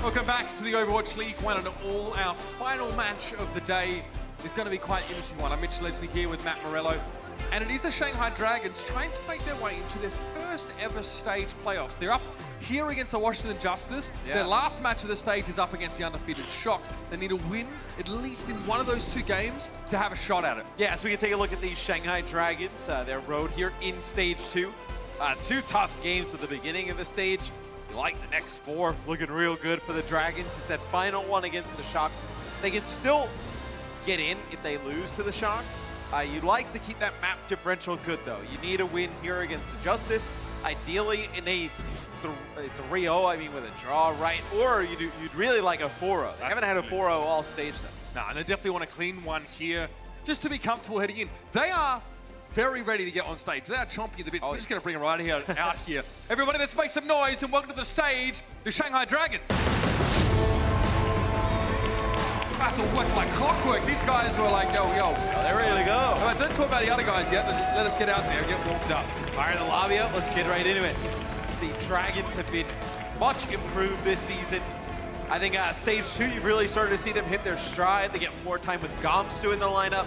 Welcome back to the Overwatch League 1 and all. Our final match of the day is going to be quite an interesting one. I'm Mitch Leslie here with Matt Morello, and it is the Shanghai Dragons trying to make their way into their first ever stage playoffs. They're up here against the Washington Justice. Their last match of the stage is up against the undefeated Shock. They need to win at least in one of those two games to have a shot at it. Yeah, so we can take a look at the Shanghai Dragons, their road here in stage 2. Two tough games at the beginning of the stage. Like the next 4, looking real good for the Dragons. It's that final one against the Shock. They can still get in if they lose to the Shock. You'd like to keep that map differential good, though. You need a win here against the Justice, ideally in a 3-0, I mean with a draw, right? Or you'd really like a 4-0. They haven't had a 4-0 all stage, though. No, and they definitely want a clean one here just to be comfortable heading in. They are very ready to get on stage. They are chomping at the bits. We're just going to bring them right here, out here. Everybody, let's make some noise and welcome to the stage, the Shanghai Dragons. That's all working like clockwork. These guys were like, yo. Oh, they're ready to go. All right, don't talk about the other guys yet. Let us get out there and get warmed up. Fire the lobby up. Let's get right into it. The Dragons have been much improved this season. I think stage 2, you've really started to see them hit their stride. They get more time with Gamsu in the lineup.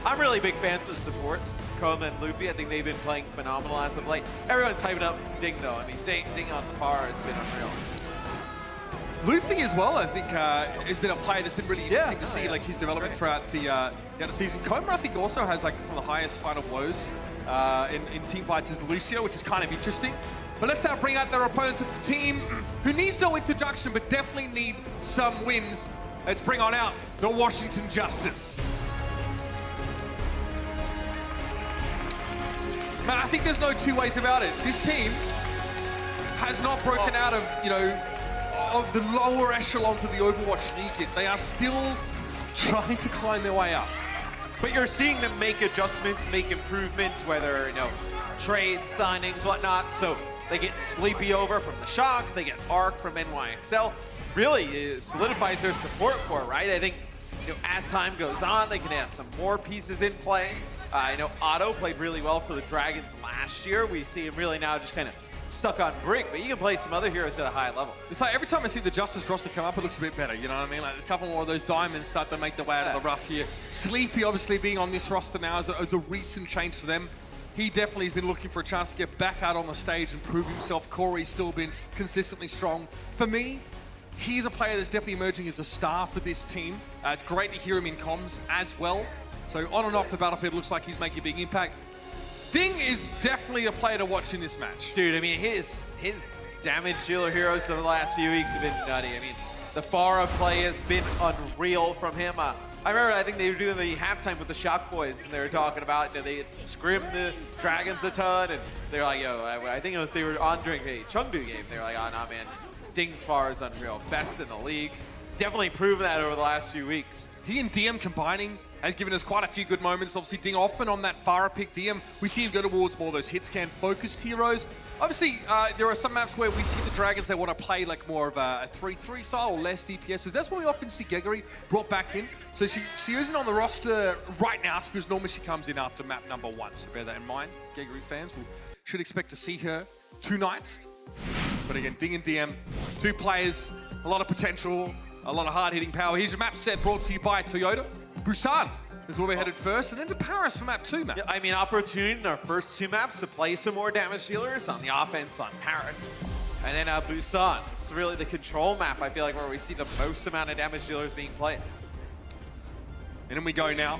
I'm really big fans of supports. Chroma and Luffy, I think they've been playing phenomenal as of late. Everyone's hyping up Ding, though. I mean, Ding on the par has been unreal. Luffy as well, I think, has been a player that's been really interesting to see, like his development throughout the season. Chroma, I think, also has like some of the highest final blows in team fights as Lucio, which is kind of interesting. But let's now bring out their opponents. It's a team who needs no introduction, but definitely need some wins. Let's bring on out the Washington Justice. I think there's no two ways about it. This team has not broken out of, of the lower echelons of the Overwatch League yet. They are still trying to climb their way up. But you're seeing them make adjustments, make improvements, whether, trade signings, whatnot. So they get Sleepy over from the Shock, they get Arc from NYXL. Really solidifies their support core, right? I think, as time goes on, they can add some more pieces in play. I know Otto played really well for the Dragons last year. We see him really now just kind of stuck on Brick, but you can play some other heroes at a high level. It's like every time I see the Justice roster come up, it looks a bit better, you know what I mean? Like there's a couple more of those diamonds start to make their way out of the rough here. Sleepy obviously being on this roster now is a recent change for them. He definitely has been looking for a chance to get back out on the stage and prove himself. Corey's still been consistently strong. For me, he's a player that's definitely emerging as a star for this team. It's great to hear him in comms as well. So on and off the battlefield, looks like he's making a big impact. Ding is definitely a player to watch in this match. Dude, I mean, his damage dealer heroes of the last few weeks have been nutty. I mean, the Pharah play has been unreal from him. I remember, I think they were doing the halftime with the Shock Boys, and they were talking about, they scrimmed the Dragons a ton, and they're like, I think it was they were on during the Chengdu game. They were like, oh, nah, man, Ding's Pharah is unreal. Best in the league. Definitely proven that over the last few weeks. He and DM combining has given us quite a few good moments. Obviously, Ding often on that Pharah pick. DM, we see him go towards more of those hit-scan-focused heroes. Obviously, there are some maps where we see the Dragons, they want to play like more of a 3-3 style or less DPS. So that's where we often see Gregory brought back in. So she isn't on the roster right now because normally she comes in after map number 1. So bear that in mind. Gregory fans should expect to see her tonight. But again, Ding and DM, 2 players, a lot of potential, a lot of hard-hitting power. Here's your map set brought to you by Toyota. Busan is where we're headed first, and then to Paris for map 2, Matt. Yeah, I mean, opportunity in our first 2 maps to play some more damage dealers on the offense on Paris. And then Busan. It's really the control map, I feel like, where we see the most amount of damage dealers being played. And then we go now.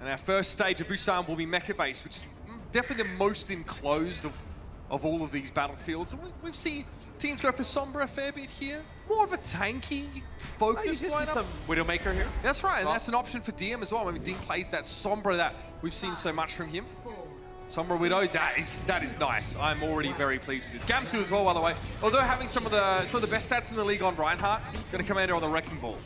And our first stage of Busan will be mecha-based, which is definitely the most enclosed of all of these battlefields. And we've seen teams go for Sombra a fair bit here. More of a tanky, focused lineup. Some Widowmaker here. That's right, and that's an option for DM as well. I mean, Ding plays that Sombra that we've seen so much from him. Sombra Widow, that is nice. I'm already very pleased with this. Gamsu as well, by the way. Although having some of the best stats in the league on Reinhardt, going to come out here on the Wrecking Ball.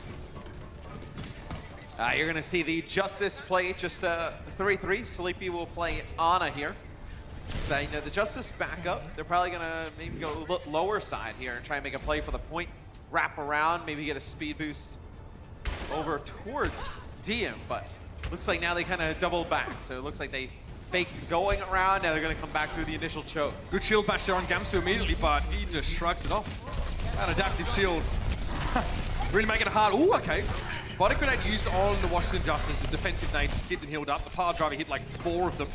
You're going to see the Justice play just 3-3. Sleepy will play Ana here. So, the Justice back up. They're probably going to maybe go a little lower side here and try and make a play for the point. Wrap around, maybe get a speed boost over towards DM. But looks like now they kind of double back. So it looks like they faked going around. Now they're going to come back through the initial choke. Good shield bash there on Gamsu immediately, but he just shrugs it off. An adaptive shield. Really making it hard. Ooh, okay. Body grenade used on the Washington Justice, a defensive nade, just to get them healed up. The power driver hit like 4 of them.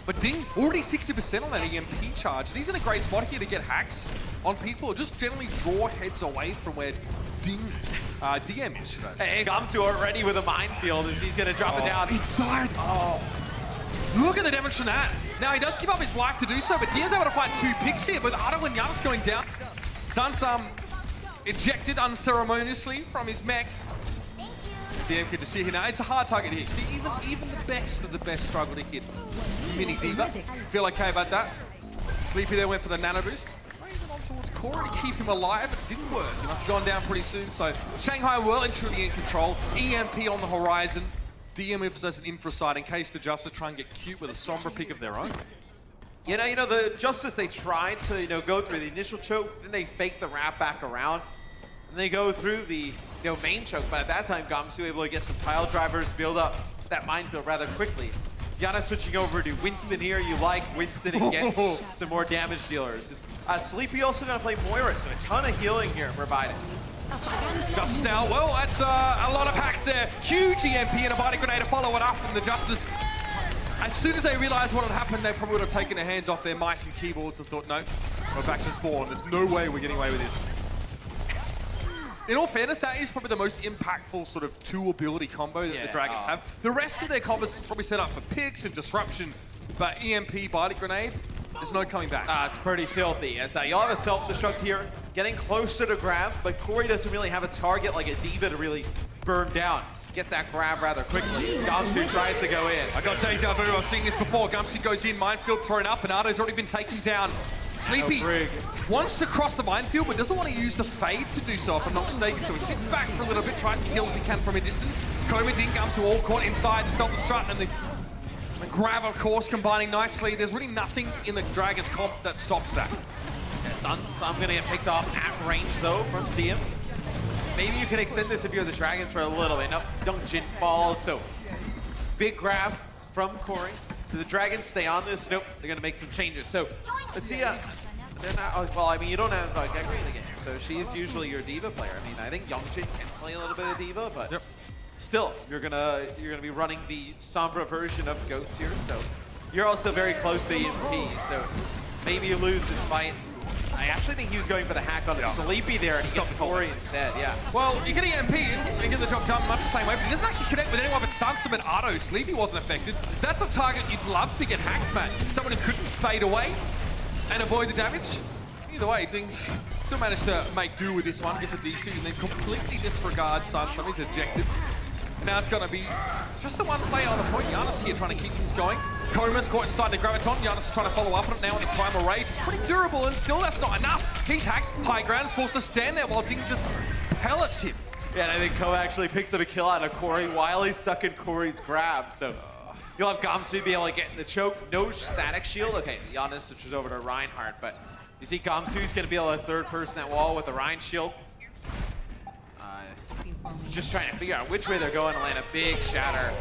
But Ding already 60% on that EMP charge, and he's in a great spot here to get hacks on people, or just generally draw heads away from where Ding, DM is, should I say. Hey, Gamsu already with a minefield as he's gonna drop it down. Inside. Oh. Look at the damage from that. Now he does give up his life to do so, but DM's able to find 2 picks here, with Otto and Giannis going down. Sansam ejected unceremoniously from his mech. DM could just see here now. It's a hard target to hit. See, even the best of the best struggle to hit Mini Diva. Feel okay about that? Sleepy there went for the nano boost. Even on towards Corey to keep him alive, but it didn't work. He must have gone down pretty soon. So Shanghai well and truly in control. EMP on the horizon. DM as an infra side in case the Justice try and get cute with a Sombra pick of their own. You know, the Justice, they tried to, go through the initial choke, then they faked the wrap back around, and they go through the, main choke, but at that time, Gamsu able to get some pile drivers, build up that minefield rather quickly. Yana switching over to Winston here. You like Winston against some more damage dealers. Sleepy also gonna play Moira, so a ton of healing here provided. Justice now, well, that's a lot of hacks there. Huge EMP and a body grenade to follow it up from the Justice. As soon as they realized what had happened, they probably would have taken their hands off their mice and keyboards and thought, no, we're back to spawn. There's no way we're getting away with this. In all fairness, that is probably the most impactful sort of 2 ability combo that the Dragons have. The rest of their combos is probably set up for picks and disruption, but EMP, body grenade, there's no coming back. It's pretty filthy. As you'll have a self-destruct here, getting closer to grab, but Corey doesn't really have a target like a Diva to really burn down. Get that grab rather quickly. Gamsu tries to go in. I got deja vu. I've seen this before. Gamsu goes in, minefield thrown up, and Ardo's already been taken down. Sleepy wants to cross the minefield, but doesn't want to use the fade to do so, if I'm not mistaken. So he sits back for a little bit, tries to kill as he can from a distance. Coma Ding, Gamsu all caught inside and self-destruct, and the grab, of course, combining nicely. There's really nothing in the Dragons comp that stops that. Yeah, Sun's gonna get picked off at range though from TM. Maybe you can extend this if you're the Dragons for a little bit. Nope, don't Jin fall, so big grab from Corey. Do the Dragons stay on this? Nope, they're gonna make some changes. So let's see, they're not, well, I mean, you don't have Gekri in the game, so she's usually your Diva player. I mean, I think Youngjin can play a little bit of Diva, but still, you're gonna be running the Sombra version of Goats here, so you're also very close to EMP, so maybe you lose this fight. I actually think he was going for the hack on Sleepy there and got Corey instead, Well, you get EMP and get the job done much the same way, but he doesn't actually connect with anyone but Sansam and Otto. Sleepy wasn't affected. That's a target you'd love to get hacked, man. Someone who couldn't fade away and avoid the damage. Either way, Dings still managed to make do with this one, gets a DC, and then completely disregards Sansam. He's ejected. And now it's going to be just the one player on the point. Giannis here trying to keep things going. Coma's caught inside the Graviton. Giannis is trying to follow up on it now in the Primal Rage. It's pretty durable, and still that's not enough. He's hacked. High ground is forced to stand there while Ding just pellets him. Yeah, and I think Ko actually picks up a kill out of Corey while he's stuck in Corey's grab. So you'll have Gamsu be able to get in the choke. No static shield. Okay, Giannis switches over to Reinhardt, but you see Gamsu's going to be able to third person that wall with the Rein shield. Just trying to figure out which way they're going to land a big shatter.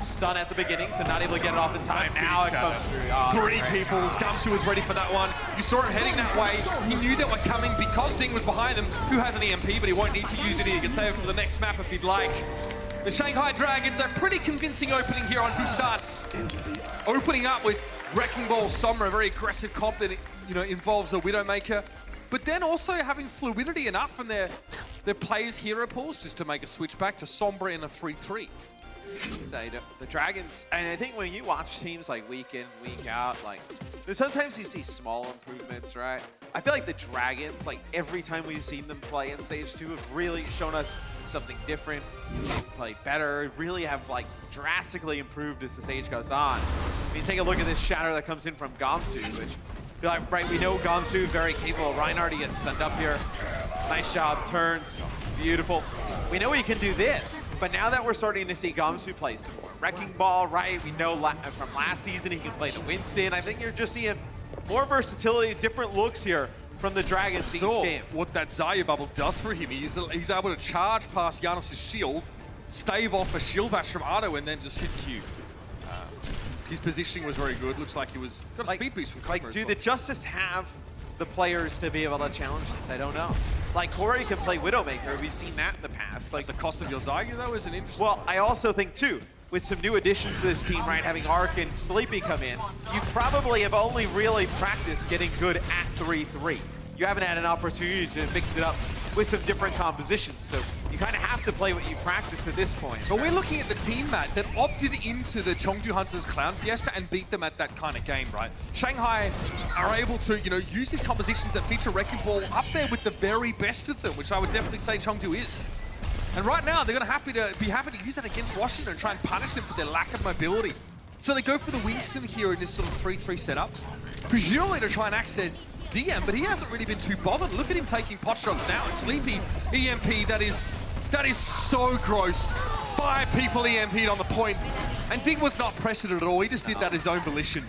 Stun at the beginning, so not able to get it off in time. Now it comes through. Three people. Gamsu was ready for that one. You saw him heading that way. He knew they were coming because Ding was behind them. Who has an EMP, but he won't need to use it. He can save it for the next map if he'd like. The Shanghai Dragons, a pretty convincing opening here on Busan. Opening up with Wrecking Ball Sombra, a very aggressive comp that involves a Widowmaker. But then also having fluidity enough from their players' hero pools just to make a switch back to Sombra in a 3-3. So, the Dragons, and I think when you watch teams like week in, week out, like, sometimes you see small improvements, right? I feel like the Dragons, like every time we've seen them play in Stage 2 have really shown us something different, play better, really have like drastically improved as the stage goes on. I mean, take a look at this shatter that comes in from Gamsu, which right, we know Gamsu very capable. Reinhardt gets stunned up here. Nice job, turns, beautiful. We know he can do this, but now that we're starting to see Gamsu play some more Wrecking Ball, right? We know from last season he can play the Winston. I think you're just seeing more versatility, different looks here from the Dragons each game. What that Zarya bubble does for him, he's able to charge past Giannis' shield, stave off a shield bash from Ardo, and then just hit Q. His positioning was very good. Looks like he got a speed boost from Cutler. Do the Justice have the players to be able to challenge this? I don't know. like Corey can play Widowmaker. We've seen that in the past. Like The cost of your Zyga, though, is an interesting well, one. I also think, too, with some new additions to this team, right, having Arc and Sleepy come in, you probably have only really practiced getting good at 3-3. You haven't had an opportunity to mix it up with some different compositions, so you kind of have to play what you practice at this point. But we're looking at the team, Matt, that opted into the Chengdu Hunters Clown Fiesta and beat them at that kind of game, right? Shanghai are able to, use these compositions that feature Wrecking Ball up there with the very best of them, which I would definitely say Chengdu is. And right now, they're going to be happy to use that against Washington and try and punish them for their lack of mobility. So they go for the Winston here in this sort of 3-3 setup, presumably to try and access DM, but he hasn't really been too bothered. Look at him taking pot shots now. And Sleepy EMP, that is so gross. 5 people EMP'd on the point, and Ding was not pressured at all. He just did that his own volition.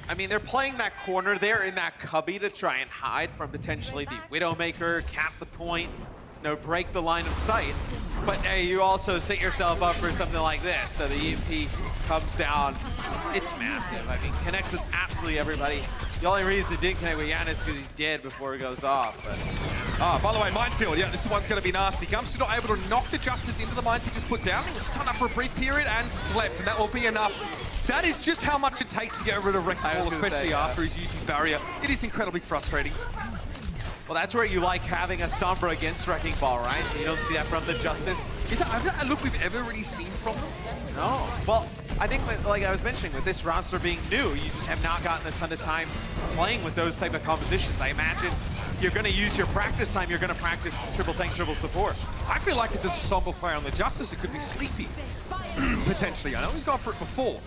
I mean, they're playing that corner there in that cubby to try and hide from potentially the Widowmaker, cap the point, break the line of sight. But you also set yourself up for something like this. So the EMP comes down. It's massive. I mean, connects with absolutely everybody. The only reason it didn't connect with Giannis is because he's dead before it goes off. But By the way, Minefield, yeah, this one's going to be nasty. Gumster not able to knock the Justice into the mines he just put down. He was stunned up for a brief period and slept, and that will be enough. That is just how much it takes to get rid of Wrecking Ball, especially after he's used his barrier. It is incredibly frustrating. well, that's where you like having a Sombra against Wrecking Ball, right? You don't see that from the Justice. Is that a look we've ever really seen from them? No. Well, I think, like I was mentioning, with this roster being new, you just have not gotten a ton of time playing with those type of compositions. I imagine you're going to use your practice time, you're going to practice triple tank, triple support. I feel like if there's a Somber player on the Justice, it could be Sleepy. Potentially. I know he's gone for it before.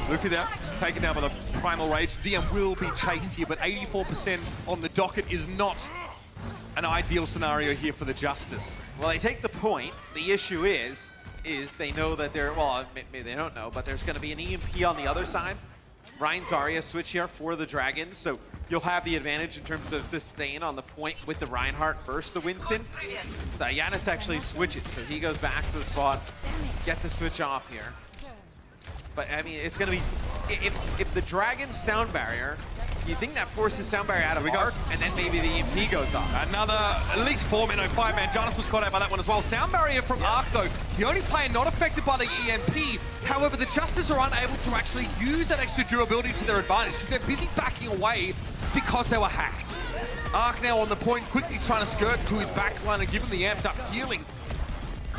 Luffy there, taken down by the Primal Rage. DM will be chased here, but 84% on the docket is not an ideal scenario here for the Justice. Well, they take the point. The issue is they know that well, maybe they don't know, but there's going to be an EMP on the other side. Ryan Zarya switch here for the Dragons, so you'll have the advantage in terms of sustain on the point with the Reinhardt versus the Winston. So Giannis actually switches, so he goes back to the spot, gets the switch off here. But I mean, it's going to be, if the Dragon's sound barrier, you think that forces sound barrier out of Arc, and then maybe the EMP goes off. Another, at least 4-minute, 5-man. Giannis was caught out by that one as well. Sound barrier from Arc, though. The only player not affected by the EMP. However, the Justice are unable to actually use that extra durability to their advantage because they're busy backing away because they were hacked. Arc now on the point, quickly trying to skirt to his backline and give him the amped up healing.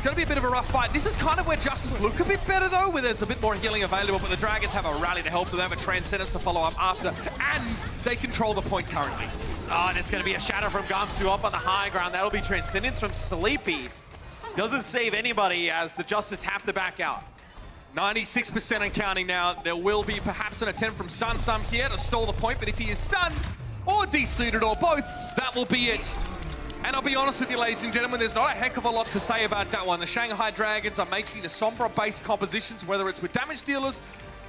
Going to be a bit of a rough fight. This is kind of where Justice look a bit better, though, where there's a bit more healing available, but the Dragons have a rally to help them. They have a Transcendence to follow up after, and they control the point currently. Oh, and it's going to be a shadow from Gamsu up on the high ground. That'll be Transcendence from Sleepy. Doesn't save anybody as the Justice have to back out. 96% and counting now. There will be perhaps an attempt from Sun here to stall the point, but if he is stunned or desuited or both, that will be it. And I'll be honest with you, ladies and gentlemen, there's not a heck of a lot to say about that one. The Shanghai Dragons are making the Sombra-based compositions, whether it's with damage dealers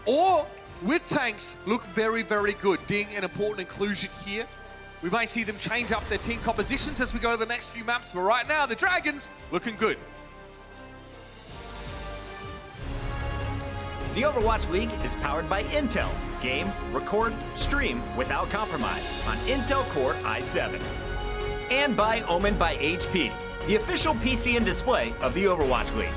or with tanks, look very, very good. Ding, an important inclusion here. We may see them change up their team compositions as we go to the next few maps, but right now, the Dragons looking good. The Overwatch League is powered by Intel. Game, record, stream without compromise on Intel Core i7. And by Omen by HP, the official PC and display of the Overwatch League.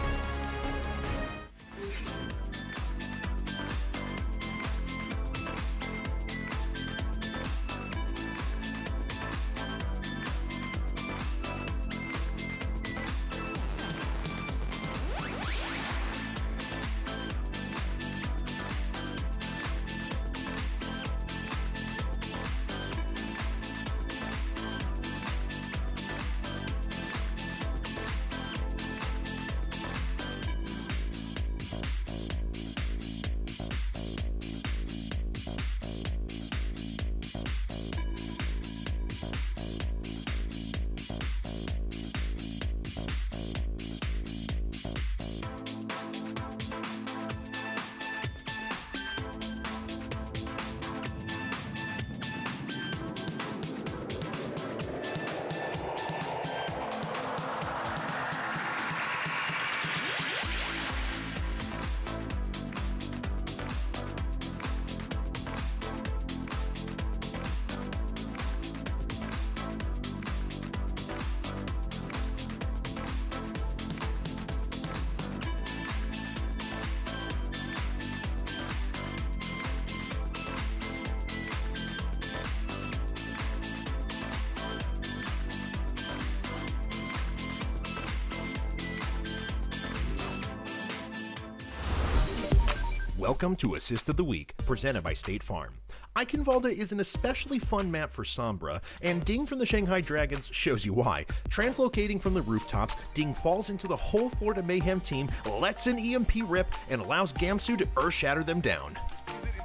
Welcome to Assist of the Week, presented by State Farm. Eichenwalde is an especially fun map for Sombra, and Ding from the Shanghai Dragons shows you why. Translocating from the rooftops, Ding falls into the whole Florida Mayhem team, lets an EMP rip, and allows Gamsu to earth-shatter them down.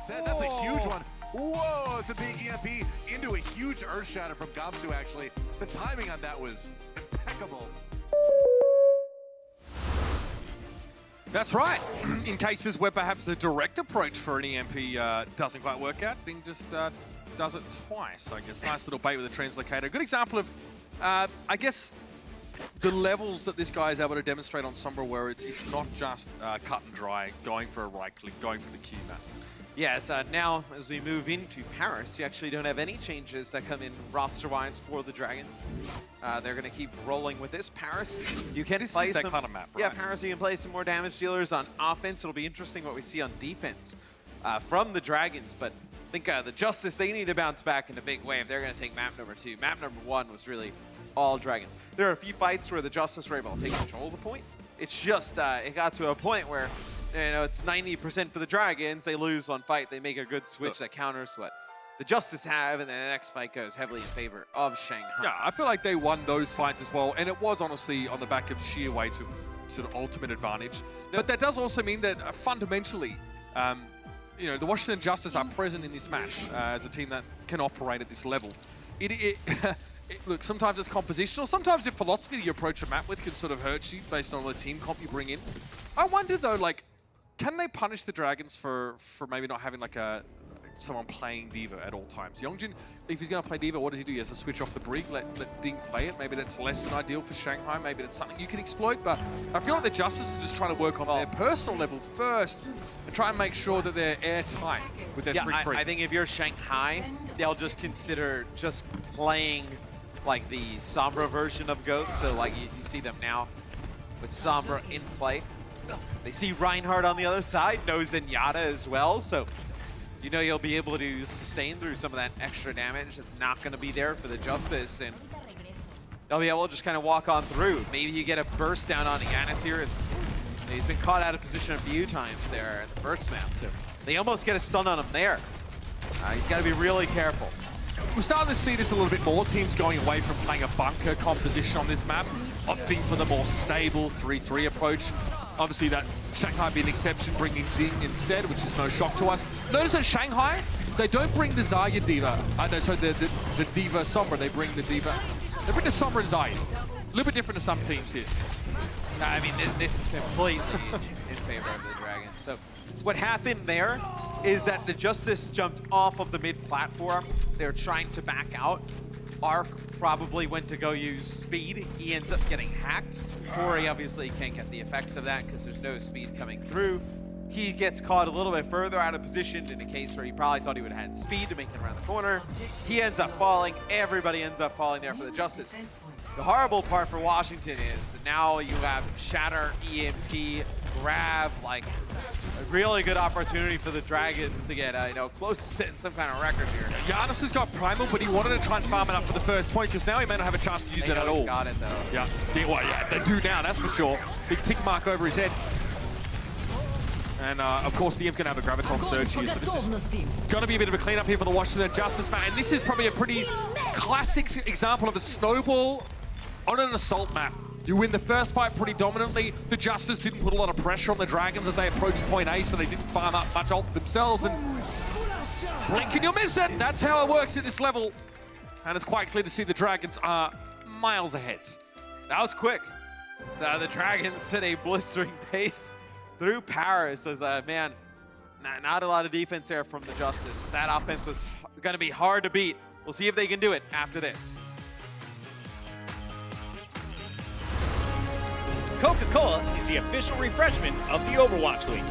That's a huge one. Whoa, it's a big EMP into a huge earth shatter from Gamsu, actually. The timing on that was impeccable. That's right. In cases where perhaps a direct approach for an EMP doesn't quite work out, Ding just does it twice, I guess. Nice little bait with a translocator. Good example of, I guess, the levels that this guy is able to demonstrate on Sombra, where it's not just cut and dry, going for a right click, going for the Q map. Yes, now as we move into Paris, you actually don't have any changes that come in roster-wise for the Dragons. They're going to keep rolling with this. Paris, you can play that some, kind of map, right? Yeah, Paris, you can play some more damage dealers on offense. It'll be interesting what we see on defense from the Dragons, but I think the Justice, they need to bounce back in a big way if they're going to take map number 2. Map number 1 was really all Dragons. There are a few fights where the Justice were able to take control of the point. It's just, it got to a point where, you know, it's 90% for the Dragons. They lose one fight. They make a good switch that counters what the Justice have, and then the next fight goes heavily in favor of Shanghai. Yeah, I feel like they won those fights as well, and it was honestly on the back of sheer weight of sort of ultimate advantage. But that does also mean that fundamentally, you know, the Washington Justice are present in this match as a team that can operate at this level. Look, sometimes it's compositional. Sometimes your philosophy that you approach a map with can sort of hurt you based on the team comp you bring in. I wonder though, like, can they punish the Dragons for maybe not having like someone playing D.Va at all times? Yongjin, if he's going to play D.Va, what does he do? He has to switch off the brig, let Ding play it. Maybe that's less than ideal for Shanghai. Maybe that's something you can exploit. But I feel like the Justice is just trying to work on their personal level first and try and make sure that they're airtight with their free. I think if you're Shanghai, they'll just consider just playing like the Sombra version of GOAT. So like you see them now with Sombra in play. They see Reinhardt on the other side, no Zenyatta as well, so you know you'll be able to sustain through some of that extra damage that's not going to be there for the Justice, and they'll be able to just kind of walk on through. Maybe you get a burst down on Giannis here. He's been caught out of position a few times there at the first map, so they almost get a stun on him there. He's got to be really careful. We're starting to see this a little bit more. Teams going away from playing a bunker composition on this map, opting for the more stable 3-3 approach. Obviously, that Shanghai being an exception, bringing Ding instead, which is no shock to us. Notice that Shanghai, they don't bring the Zarya D.Va. So the D.Va Sombra, they bring the D.Va. They bring the Sombra and Zarya. A little bit different to some teams here. I mean, this is completely in favor of the Dragons. So what happened there is that the Justice jumped off of the mid platform. They're trying to back out. Arc probably went to go use speed. He ends up getting hacked. Corey obviously can't get the effects of that because there's no speed coming through. He gets caught a little bit further out of position in a case where he probably thought he would have had speed to make it around the corner. He ends up falling. Everybody ends up falling there for the Justice. The horrible part for Washington is now you have Shatter, EMP, Grab, like a really good opportunity for the Dragons to get, you know, close to setting some kind of record here. Giannis has got Primal, but he wanted to try and farm it up for the first point because now he may not have a chance to use that at all. Got it though. Yeah, they do now, that's for sure. Big tick mark over his head. And of course, DM's going to have a Graviton surge here, so this is going to be a bit of a cleanup here for the Washington Justice, man. And this is probably a pretty classic example of a snowball on an assault map. You win the first fight pretty dominantly. The Justice didn't put a lot of pressure on the Dragons as they approached point A, so they didn't farm up much ult themselves. And blink and you'll miss it. That's how it works at this level. And it's quite clear to see the Dragons are miles ahead. That was quick. So the Dragons at a blistering pace through Paris as, man, not a lot of defense there from the Justice. That offense was going to be hard to beat. We'll see if they can do it after this. Coca-Cola is the official refreshment of the Overwatch League.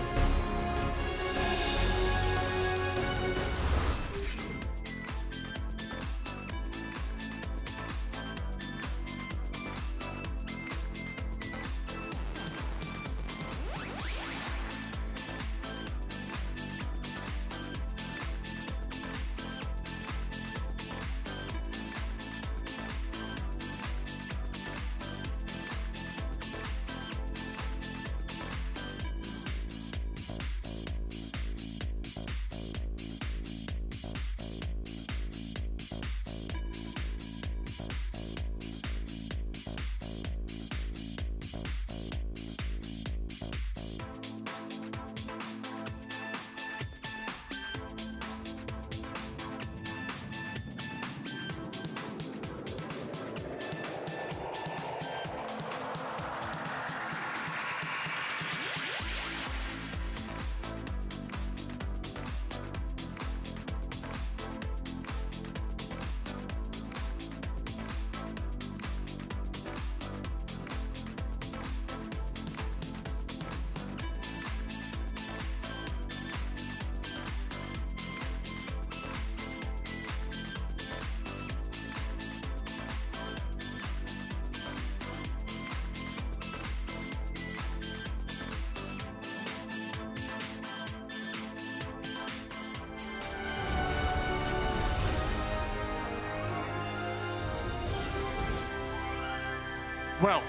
Well,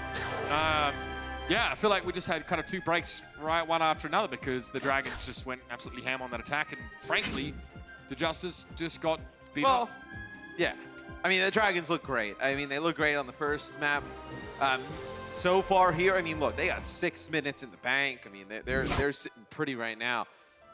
yeah, I feel like we just had kind of two breaks right one after another because the Dragons just went absolutely ham on that attack, and frankly, the Justice just got beat up. Yeah. I mean, the Dragons look great. I mean, they look great on the first map. So far here, I mean, look, they got 6 minutes in the bank. I mean, they're sitting pretty right now.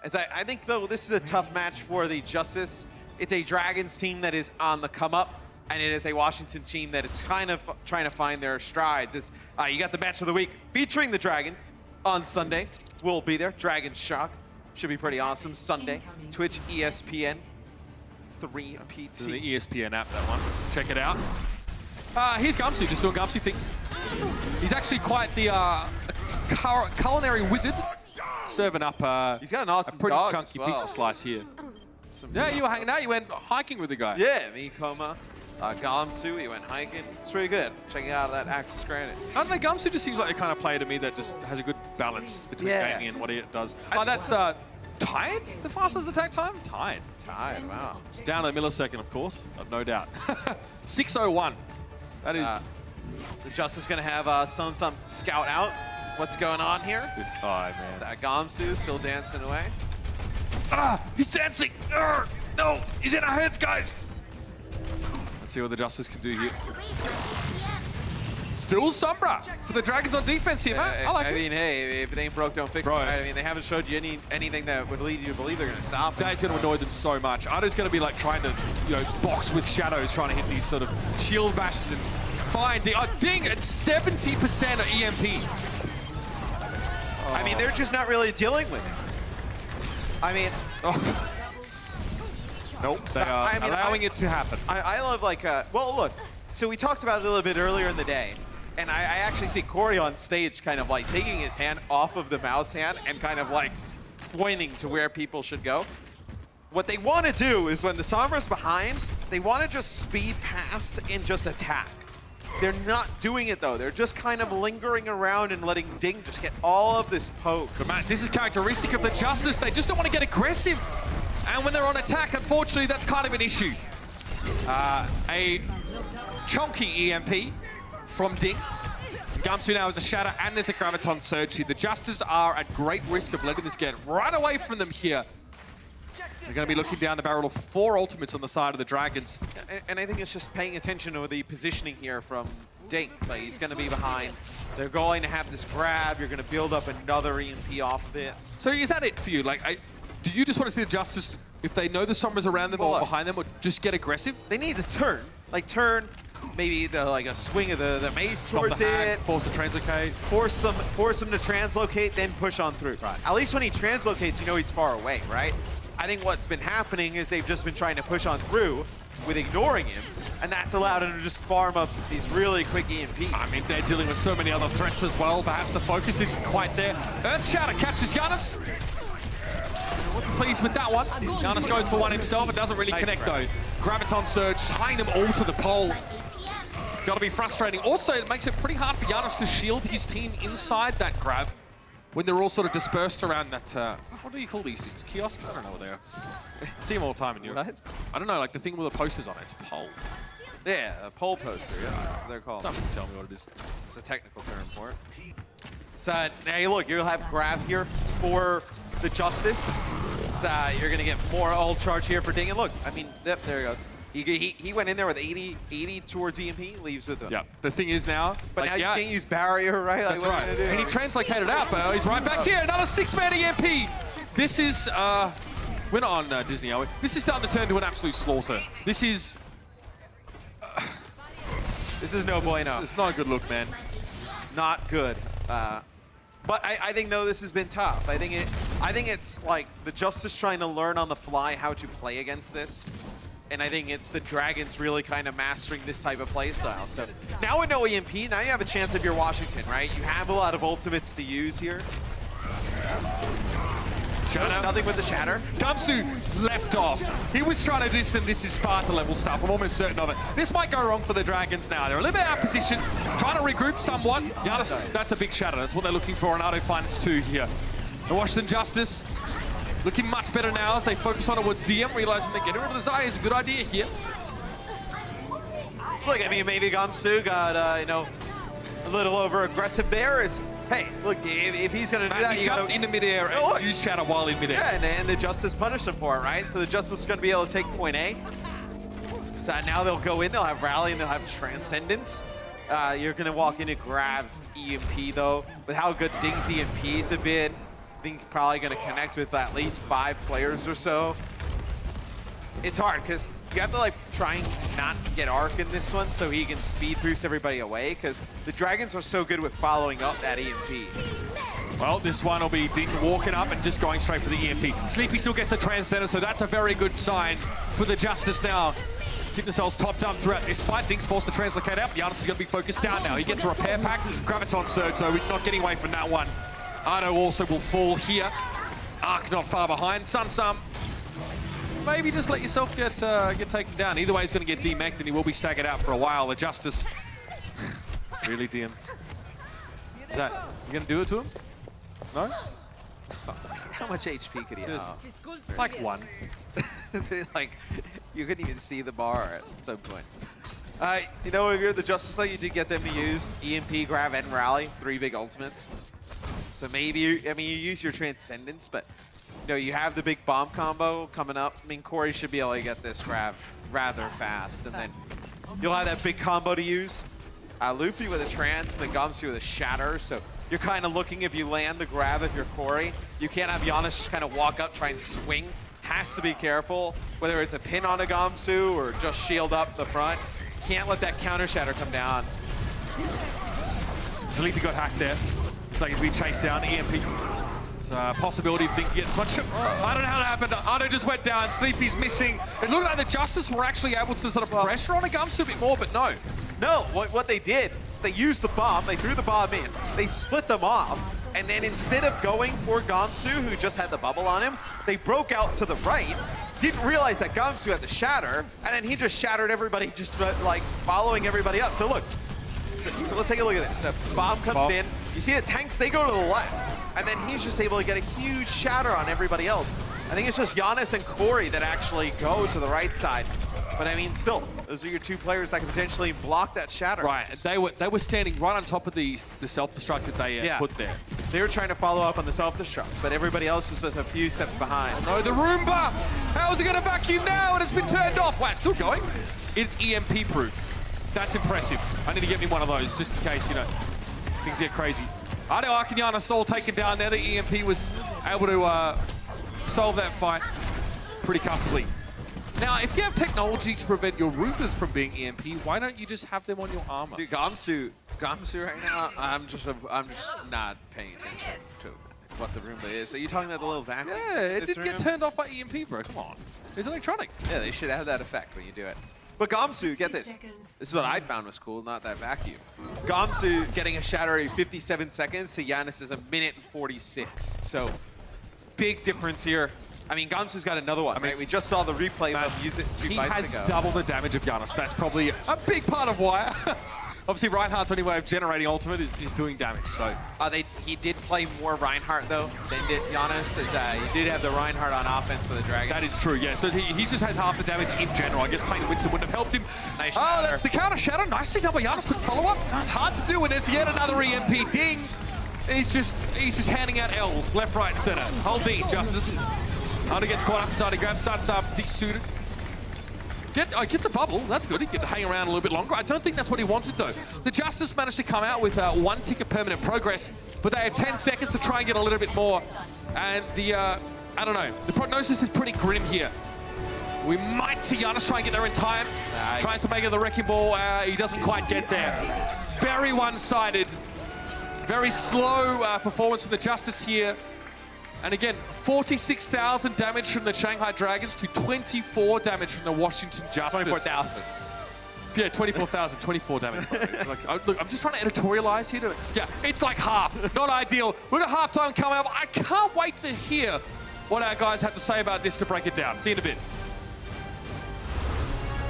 As I think, though, this is a tough match for the Justice. It's a Dragons team that is on the come-up, and it is a Washington team that is kind of trying to find their strides. You got the match of the week featuring the Dragons on Sunday. We'll be there. Dragon Shock. Should be pretty awesome. Sunday. Twitch, ESPN. 3 PT. The ESPN app, that one. Check it out. Here's Gumsy, just doing Gumsy things. He's actually quite the culinary wizard, serving up he's got an awesome a pretty dog chunky as well. pizza slice here. Yeah, you were hanging out. You went hiking with the guy. Yeah, Mikoma, Gamsu, he went hiking. It's pretty good. Checking out that Axis Granite. I don't know, Gumsu just seems like the kind of player to me that just has a good balance between gaming and what he does. Oh, that's Tired? The fastest attack time? Tired. Tired, wow. Down a millisecond, of course, no doubt. 6:01. That is... the Justice going to have some scout out. What's going on here? This guy, man. That Gamsu still dancing away. He's dancing! No, he's in our heads, guys! Let's see what the Justice can do here. Still Sombra for the Dragons on defense here, man. I like it. I mean, hey, if it ain't broke, don't fix it. Right? I mean, they haven't showed you anything that would lead you to believe they're going to stop. That's going to annoy them so much. Ada's going to be like trying to, box with shadows, trying to hit these sort of shield bashes and find Ding. Ding at 70% of EMP. I mean, they're just not really dealing with it. I mean... Nope, they are allowing it to happen. I love, well, look, so we talked about it a little bit earlier in the day, and I actually see Corey on stage kind of like taking his hand off of the mouse hand and kind of like pointing to where people should go. What they want to do is when the Sombra's behind, they want to just speed past and just attack. They're not doing it though. They're just kind of lingering around and letting Ding just get all of this poke. But man, this is characteristic of the Justice. They just don't want to get aggressive. And when they're on attack, unfortunately, that's kind of an issue. A chunky EMP from Ding. Gamsu now is a Shatter and there's a Graviton Surge here. The Justice are at great risk of letting this get right away from them here. They're going to be looking down the barrel of 4 ultimates on the side of the Dragons. And I think it's just paying attention to the positioning here from Ding. So he's going to be behind. They're going to have this grab. You're going to build up another EMP off of it. So is that it for you? Do you just want to see the Justice, if they know the Sombra's around them or behind them, or just get aggressive? They need to turn. Turn, maybe a swing of the mace towards it. Force the translocate. Force them to translocate, then push on through. Right. At least when he translocates, you know he's far away, right? I think what's been happening is they've just been trying to push on through with ignoring him, and that's allowed him to just farm up these really quick EMPs. I mean, they're dealing with so many other threats as well. Perhaps the focus isn't quite there. Earth Shatter catches Giannis. Pleased with that one. Giannis goes for one himself. It doesn't really connect though. Graviton Surge, tying them all to the pole. Got to be frustrating. Also, it makes it pretty hard for Giannis to shield his team inside that grab when they're all sort of dispersed around that, what do you call these things? Kiosks? I don't know what they are. See them all the time in Europe. What? I don't know, like the thing with the posters on it. It's a pole. Yeah, a pole poster. Yeah, that's what they're called. Someone can tell me what it is. It's a technical term for it. So, now look, you'll have grab here for the Justice. You're going to get more ult charge here for Ding. And look, I mean, yep, there he goes. He went in there with 80 towards EMP, leaves with them. Yeah, the thing is now... But now you can't use barrier, right? That's right. And he translocated out, but he's right back here. Another 6-man EMP. This is... we're not on Disney, are we? This is starting to turn to an absolute slaughter. This is... this is no bueno. It's not a good look, man. Not good. But I think, though, this has been tough. I think it's like the Justice trying to learn on the fly how to play against this. And I think it's the Dragons really kind of mastering this type of play style. So now with no EMP, now you have a chance if you're Washington, right? You have a lot of ultimates to use here. Shatter. Nothing with the Shatter. Gamsu left off. He was trying to do some This Is Sparta level stuff. I'm almost certain of it. This might go wrong for the Dragons now. They're a little bit out of position, trying to regroup somewhat. Giannis, that's a big Shatter. That's what they're looking for, and Ado finds 2 here. The Washington Justice looking much better now as they focus on towards DM, realizing that getting rid of the Zaya is a good idea here. So look, I mean, maybe Gamsu got, a little over aggressive there. Is hey, look, if he's gonna do that, He you jumped gotta into midair and used Shatter while in midair. yeah, and the Justice punished him for it, right? So the Justice is gonna be able to take point A. So now they'll go in, they'll have Rally, and they'll have Transcendence. You're gonna walk in and grab EMP though. With how good Ding's EMPs have been, I think he's probably gonna connect with at least 5 players or so. It's hard because you have to like try and not get Arc in this one so he can speed boost everybody away, because the Dragons are so good with following up that EMP. Well, this one will be Ding walking up and just going straight for the EMP. Sleepy still gets the Transcender, so that's a very good sign for the Justice now. Keep themselves topped up throughout this fight. Ding's forced to translocate out. Giannis is going to be focused down now. He gets a repair pack. Graviton Surge, so he's not getting away from that one. Ardo also will fall here. Arc not far behind. Sunsum, maybe just let yourself get taken down. Either way, he's going to get demeched, and he will be staggered out for a while. The Justice. Really, DM? Is that, you going to do it to him? No? How much HP could he have? Like 1. Like, you couldn't even see the bar at some point. You know, if you're the Justice League, you did get them to use EMP, Grav, and Rally, 3 big ultimates. So maybe, I mean, you use your Transcendence, but you know, you have the big bomb combo coming up. I mean, Corey should be able to get this Grav rather fast, and then you'll have that big combo to use. Luffy with a Trance, and then Gamsu with a Shatter, so you're kind of looking, if you land the grab if you're Corey, you can't have Giannis just kind of walk up, try and swing. Has to be careful, whether it's a pin on a Gamsu or just shield up the front. Can't let that counter Shatter come down. Sleepy got hacked there. Looks like he's being chased down. EMP. There's a possibility of thinking it's much. I don't know how that happened. Ardo just went down. Sleepy's missing. It looked like the Justice were actually able to sort of pressure on a Gamsu a bit more, but no. No, what they did, they used the bomb, they threw the bomb in, they split them off, and then instead of going for Gamsu, who just had the bubble on him, they broke out to the right, didn't realize that Gamsu had the Shatter, and then he just shattered everybody, just like following everybody up. So look, so let's take a look at this. A bomb comes in, you see the tanks, they go to the left, and then he's just able to get a huge Shatter on everybody else. I think it's just Giannis and Corey that actually go to the right side. But I mean, still, those are your 2 players that can potentially block that Shatter. Right, they were standing right on top of the self-destruct that they put there. They were trying to follow up on the self-destruct, but everybody else was just a few steps behind. No, the Roomba! How's it going to vacuum now? And it's been turned off. Wow, it's still going? It's EMP proof. That's impressive. I need to get me one of those just in case, you know, things get crazy. Ardo, Arc, and Giannis all taken down there. The EMP was able to solve that fight pretty comfortably. Now, if you have technology to prevent your Roombas from being EMP, why don't you just have them on your armor? Dude, Gamsu right now, I'm just not paying attention to what the Roomba is. Are you talking about the little vacuum? Yeah, it didn't get turned off by EMP, bro. Come on. It's electronic. Yeah, they should have that effect when you do it. But Gamsu, get this. This is what I found was cool, not that vacuum. Gamsu getting a Shatter every 57 seconds to Giannis is 1:46. So, big difference here. I mean, Gamsu's got another one, right? We just saw the replay of him use it 2 fights ago. He has double the damage of Giannis. That's probably a big part of why. Obviously, Reinhardt's only way of generating ultimate is doing damage, so. He did play more Reinhardt, though, than did Giannis. He did have the Reinhardt on offense for the Dragon. That is true, yeah. So he just has half the damage in general. I guess playing Winston wouldn't have helped him. Nice oh, that's the counter Shadow. Nicely done by Giannis. Quick follow-up. It's hard to do when there's yet another EMP. Ding. He's just handing out L's left, right, and center. Hold these, Justice. Ardo gets caught up inside. He grabs, starts desuited. Gets a bubble. That's good. He can hang around a little bit longer. I don't think that's what he wanted, though. The Justice managed to come out with 1 tick of permanent progress, but they have 10 seconds to try and get a little bit more. And the, I don't know. The prognosis is pretty grim here. We might see Giannis try and get there in time. Tries to make it the wrecking ball. He doesn't quite get there. Very one-sided. Very slow performance from the Justice here. And again, 46,000 damage from the Shanghai Dragons to 24 damage from the Washington Justice. 24,000. Yeah, 24,000, 24 damage. Look, I'm just trying to editorialize here. Yeah, it's like half. Not ideal. We've got halftime coming up. I can't wait to hear what our guys have to say about this to break it down. See you in a bit.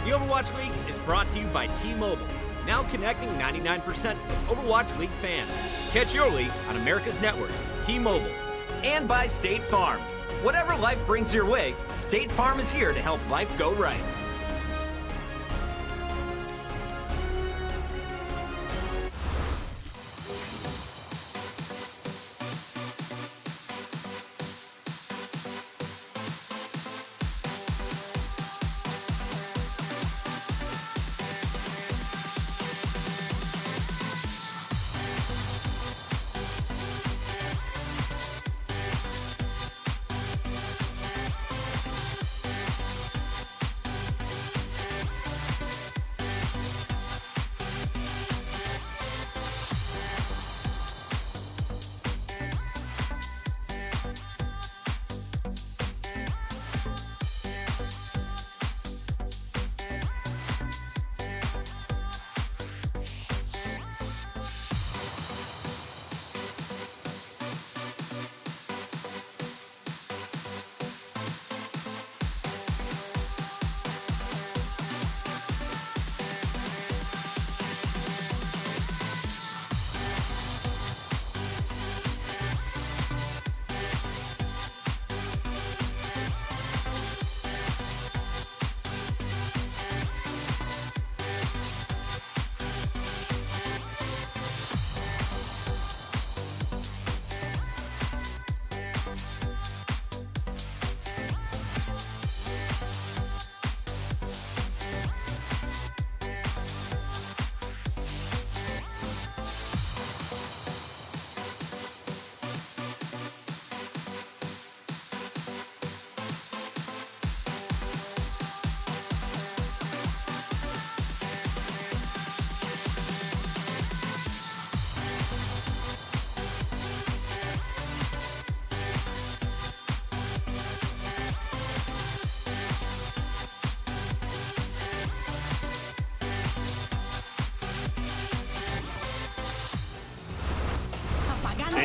The Overwatch League is brought to you by T-Mobile, now connecting 99% of Overwatch League fans. Catch your league on America's network, T-Mobile. And by State Farm. Whatever life brings your way, State Farm is here to help life go right.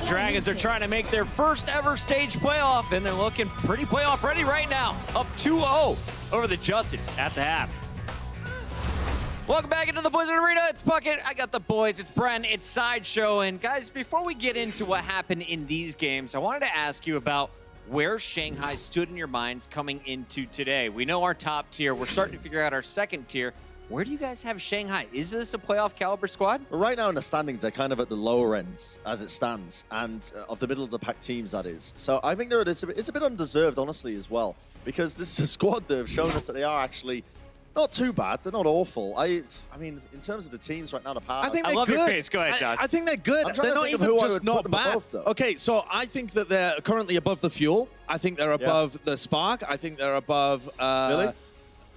Dragons are trying to make their first ever stage playoff, and they're looking pretty playoff ready right now. Up 2-0 over the Justice at the half. Welcome back into the Blizzard Arena. It's Bucket. I got the boys. It's Bren. It's Sideshow. And guys, before we get into what happened in these games, I wanted to ask you about where Shanghai stood in your minds coming into today. We know our top tier. We're starting to figure out our second tier. Where do you guys have Shanghai? Is this a playoff caliber squad? Well, right now in the standings, they're kind of at the lower ends as it stands, and of the middle of the pack teams, that is. So I think it's a bit undeserved, honestly, as well, because this is a squad that have shown us that they are actually not too bad. They're not awful. I mean, in terms of the teams right now, the power. I think I they're love good. your face. Go ahead, Josh. I think they're good. I'm trying They're to not think of even who I just would not put them bad. above, though. Okay, so I think that they're currently above the Fuel. I think they're above the Spark. I think they're above. Really?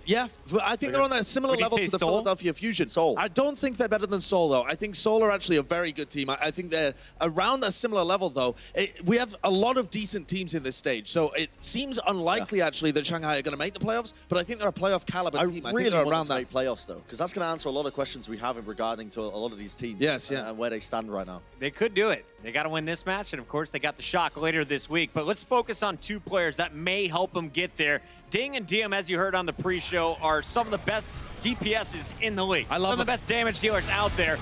Yeah, I think they're on a similar Would you level say to the Seoul? Philadelphia Fusion. Seoul. I don't think they're better than Seoul, though. I think Seoul are actually a very good team. I think they're around a similar level, though. We have a lot of decent teams in this stage, so it seems unlikely, actually, that Shanghai are going to make the playoffs, but I think they're a playoff caliber I team. I really think they're want around them to that. make playoffs, though, because that's going to answer a lot of questions we have in regarding to a lot of these teams. Yes, yeah. And where they stand right now. They could do it. They got to win this match, and of course, they got the shock later this week. But let's focus on two players that may help them get there. Ding and DM, as you heard on the pre-show, are some of the best DPSs in the league. I love some of the best damage dealers out there.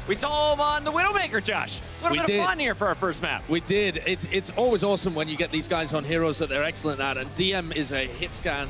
We saw them on the Widowmaker, Josh. A little We bit did. of fun here for our first map. We did. It's always awesome when you get these guys on heroes that they're excellent at, and DM is a hit scan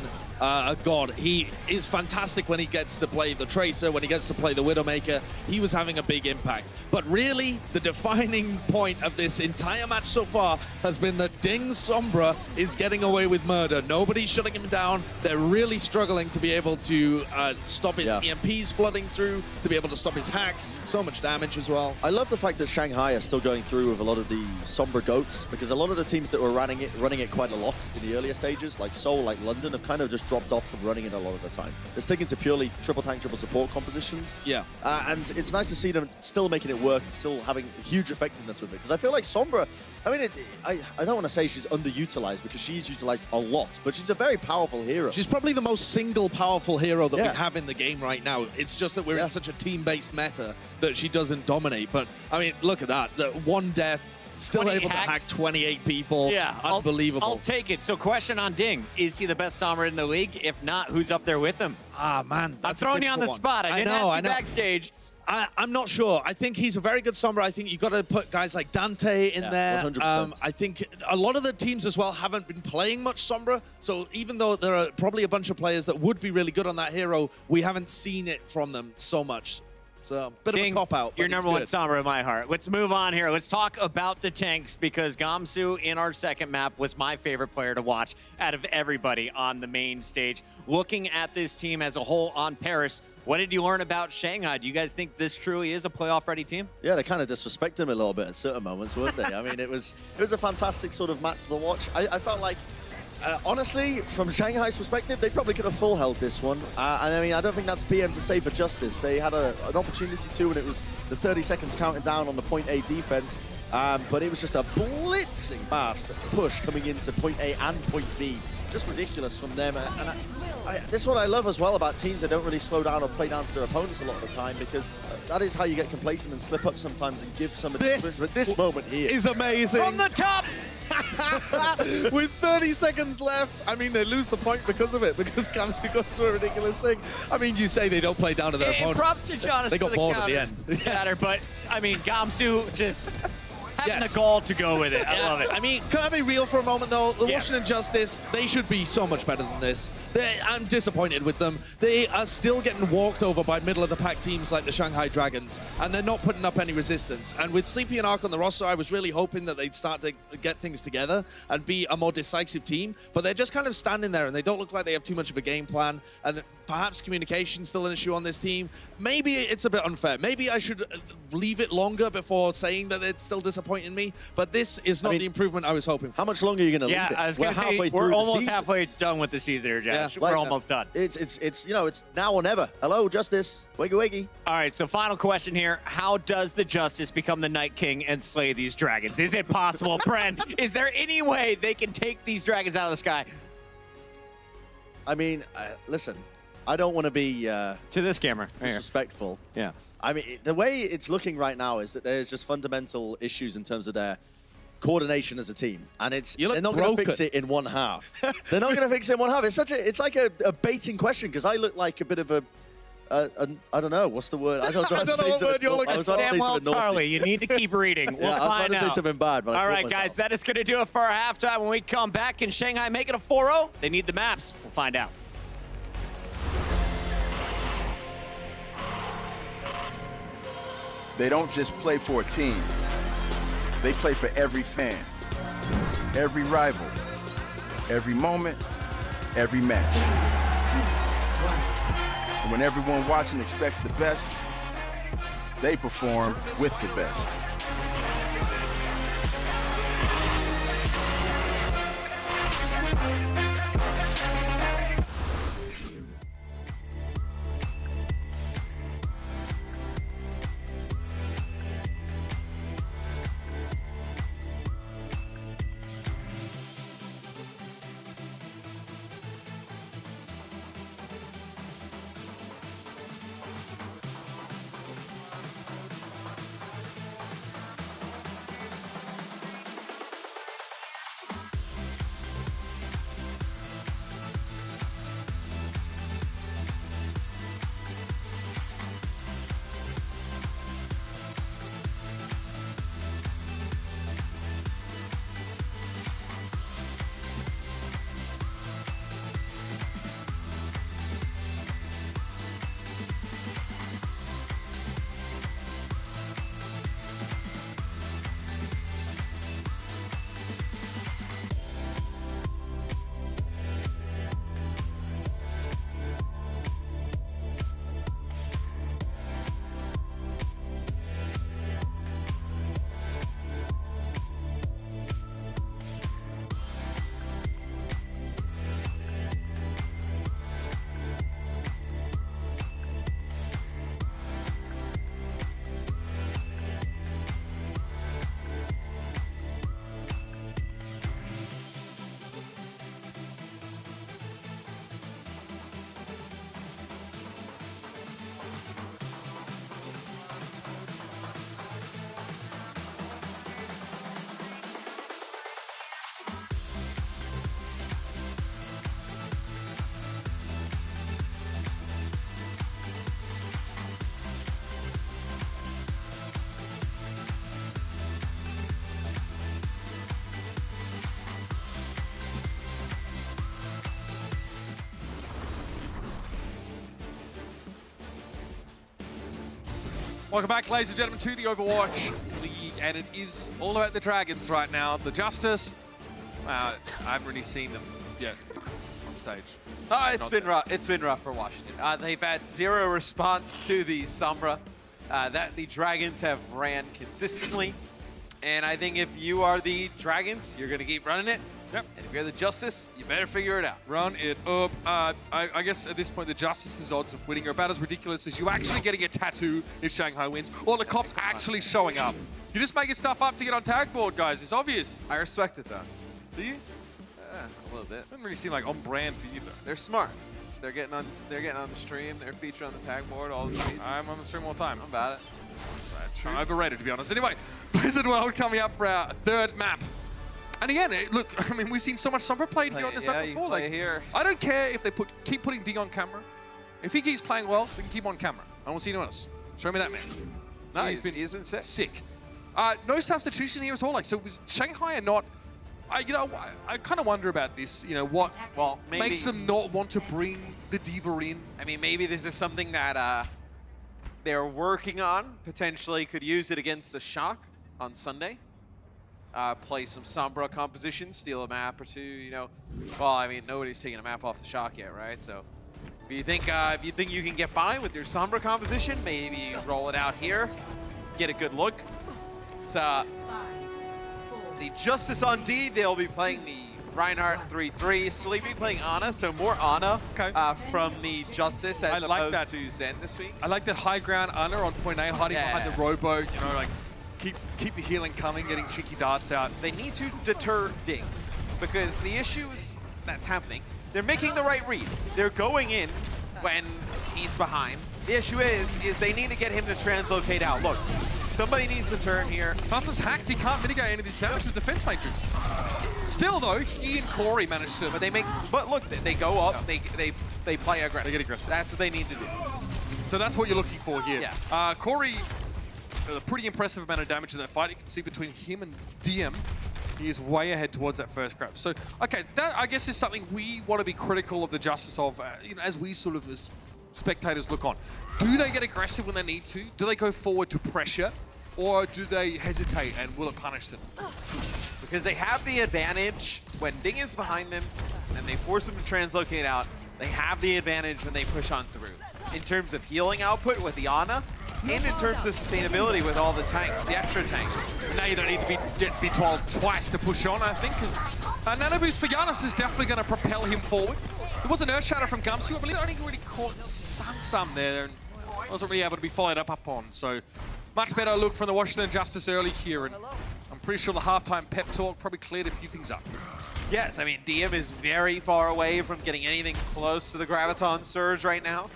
god. He is fantastic when he gets to play the Tracer, when he gets to play the Widowmaker. He was having a big impact. But really, the defining point of this entire match so far has been that Ding Sombra is getting away with murder. Nobody's shutting him down. They're really struggling to be able to stop his EMPs flooding through, to be able to stop his hacks. So much damage as well. I love the fact that Shanghai are still going through with a lot of the Sombra goats, because a lot of the teams that were running it quite a lot in the earlier stages, like Seoul, like London, have kind of just dropped off from running it a lot of the time. They're sticking to purely triple tank, triple support compositions. Yeah. And it's nice to see them still making it work and still having huge effectiveness with it. Because I feel like Sombra, I mean, I don't want to say she's underutilized, because she's utilized a lot, but she's a very powerful hero. She's probably the most single powerful hero that Yeah. we have in the game right now. It's just that we're in such a team-based meta that she doesn't dominate. But, I mean, look at that. The one death, still 20 able to hack hacks. 28 people. Yeah, Unbelievable. I'll take it. So question on Ding. Is he the best Sombra in the league? If not, who's up there with him? Ah, man. I'm That's a throwing you on the difficult one. spot. I didn't ask you know. backstage. I'm not sure. I think he's a very good Sombra. I think you've got to put guys like Dante in there. 100%. I think a lot of the teams as well haven't been playing much Sombra. So even though there are probably a bunch of players that would be really good on that hero, we haven't seen it from them so much. So a bit Ding, of a cop-out. Your but it's number one good. Sombra in my heart. Let's move on here. Let's talk about the tanks, because Gamsu in our second map was my favorite player to watch out of everybody on the main stage. Looking at this team as a whole on Paris, what did you learn about Shanghai? Do you guys think this truly is a playoff-ready team? Yeah, they kind of disrespect him a little bit at certain moments, weren't they? I mean, it was a fantastic sort of match to watch. I felt like, honestly, from Shanghai's perspective, they probably could have full held this one. And I mean, I don't think that's BM to say for justice. They had an opportunity to, and it was the 30 seconds counting down on the point A defense. But it was just a blitzing fast push coming into point A and point B. Just ridiculous from them. And this is what I love as well about teams that don't really slow down or play down to their opponents a lot of the time, because that is how you get complacent and slip up sometimes and give some of This but this moment here is amazing. From the top! With 30 seconds left, I mean, they lose the point because of it, because Gamsu goes through a ridiculous thing. I mean, you say they don't play down to their And opponents. props to Jonas They for got the bored at counter. the end. Counter, but, I mean, Gamsu just having Yes. the gall to go with it. I love it. I mean, can I be real for a moment, though? The Yes. Washington Justice, they should be so much better than this. I'm disappointed with them. They are still getting walked over by middle-of-the-pack teams like the Shanghai Dragons, and they're not putting up any resistance. And with Sleepy and Ark on the roster, I was really hoping that they'd start to get things together and be a more decisive team, but they're just kind of standing there, and they don't look like they have too much of a game plan, and perhaps communication's still an issue on this team. Maybe it's a bit unfair. Maybe I should leave it longer before saying that it's still disappointing me, but this is not the improvement I was hoping for. How much longer are you going to Yeah, leave it? I was going to say, halfway we're through the almost season. halfway done with the season here, Josh. Yeah. We're Like, almost done. It's you know, it's now or never. Hello, Justice. Wiggy wiggy. All right, so final question here. How does the Justice become the Night King and slay these dragons? Is it possible, Bren? Is there any way they can take these dragons out of the sky? I mean, listen, I don't want to be To this camera. Right here. disrespectful. Yeah. I mean, the way it's looking right now is that there's just fundamental issues in terms of their coordination as a team, and You look they're not going to broken. fix it in one half. They're not going to fix it in one half. It's like a baiting question because I look like a bit of a I don't know what's the word. I don't know what word you're looking for. Samuel Tarley, you need to keep reading. We'll Yeah, I was find about to say out. something bad, but I All caught right, myself. guys, that is going to do it for our halftime. When we come back, can Shanghai make it a 4-0? They need the maps. We'll find out. They don't just play for a team. They play for every fan, every rival, every moment, every match. And when everyone watching expects the best, they perform with the best. Welcome back, ladies and gentlemen, to the Overwatch League, and it is all about the Dragons right now. The Justice, I haven't really seen them yet on stage. It's been rough. It's been rough for Washington. They've had zero response to the Sombra that the Dragons have ran consistently. And I think if you are the Dragons, you're going to keep running it. Yep. And if you're the Justice, you better figure it out. Run it up. I guess at this point, the Justice's odds of winning are about as ridiculous as you actually getting a tattoo if Shanghai wins, or the cops actually showing up. You're just making stuff up to get on tag board, guys. It's obvious. I respect it, though. Do you? A little bit. Doesn't really seem like on brand for you, though. They're smart. They're getting on the stream. They're featured on the tag board all the time. I'm on the stream all the time. I'm about it. That's true. I'm overrated, to be honest. Anyway, Blizzard World coming up for our third map. And again, look, I mean, we've seen so much Sombra play on this map before. Like, here. I don't care if they keep putting Ding on camera. If he keeps playing well, they can keep him on camera. I don't see anyone else. Show me that man. No, he's been sick. Sick. No substitution here at all. Like, so was Shanghai are not. I kind of wonder about this. You know, what makes them not want to bring the Diva in? I mean, maybe this is something that they're working on. Potentially could use it against the Shock on Sunday. Play some Sombra composition, steal a map or two. You know, well, I mean, nobody's taking a map off the Shock yet, right? So, if you think you can get by with your Sombra composition, maybe you roll it out here, get a good look. So, the Justice on D, they'll be playing the Reinhardt 3-3. Sleepy playing Ana, so more Ana from the Justice as opposed to Zen this week. I like that high ground Ana on point A, hiding behind the rowboat. You know, like keep the healing coming, getting cheeky darts out. They need to deter Ding, because the issues that's happening, they're making the right read. They're going in when he's behind. The issue is they need to get him to translocate out. Look, somebody needs to turn here. Sansom's hacked. He can't mitigate any of this damage with Defense Matrix. Still, though, he and Corey managed to... But look, they go up, they play aggressive. They get aggressive. That's what they need to do. So that's what you're looking for here. Yeah. Corey, a pretty impressive amount of damage in that fight. You can see between him and DM, he is way ahead towards that first grab. So, okay, that I guess is something we want to be critical of the justice of, you know, as we sort of as spectators look on. Do they get aggressive when they need to? Do they go forward to pressure? Or do they hesitate and will it punish them? Because they have the advantage when Ding is behind them and they force them to translocate out. They have the advantage when they push on through. In terms of healing output with the Ana, and in terms of sustainability with all the tanks, the extra tanks. Now you don't need to be told twice to push on, I think, because Nano Boost for Giannis is definitely going to propel him forward. There was an Earth Shatter from Gumsu. I believe I only really caught Sansum there and wasn't really able to be followed up on. So much better look from the Washington Justice early here, and I'm pretty sure the halftime pep talk probably cleared a few things up. Yes, I mean, DM is very far away from getting anything close to the Graviton Surge right now.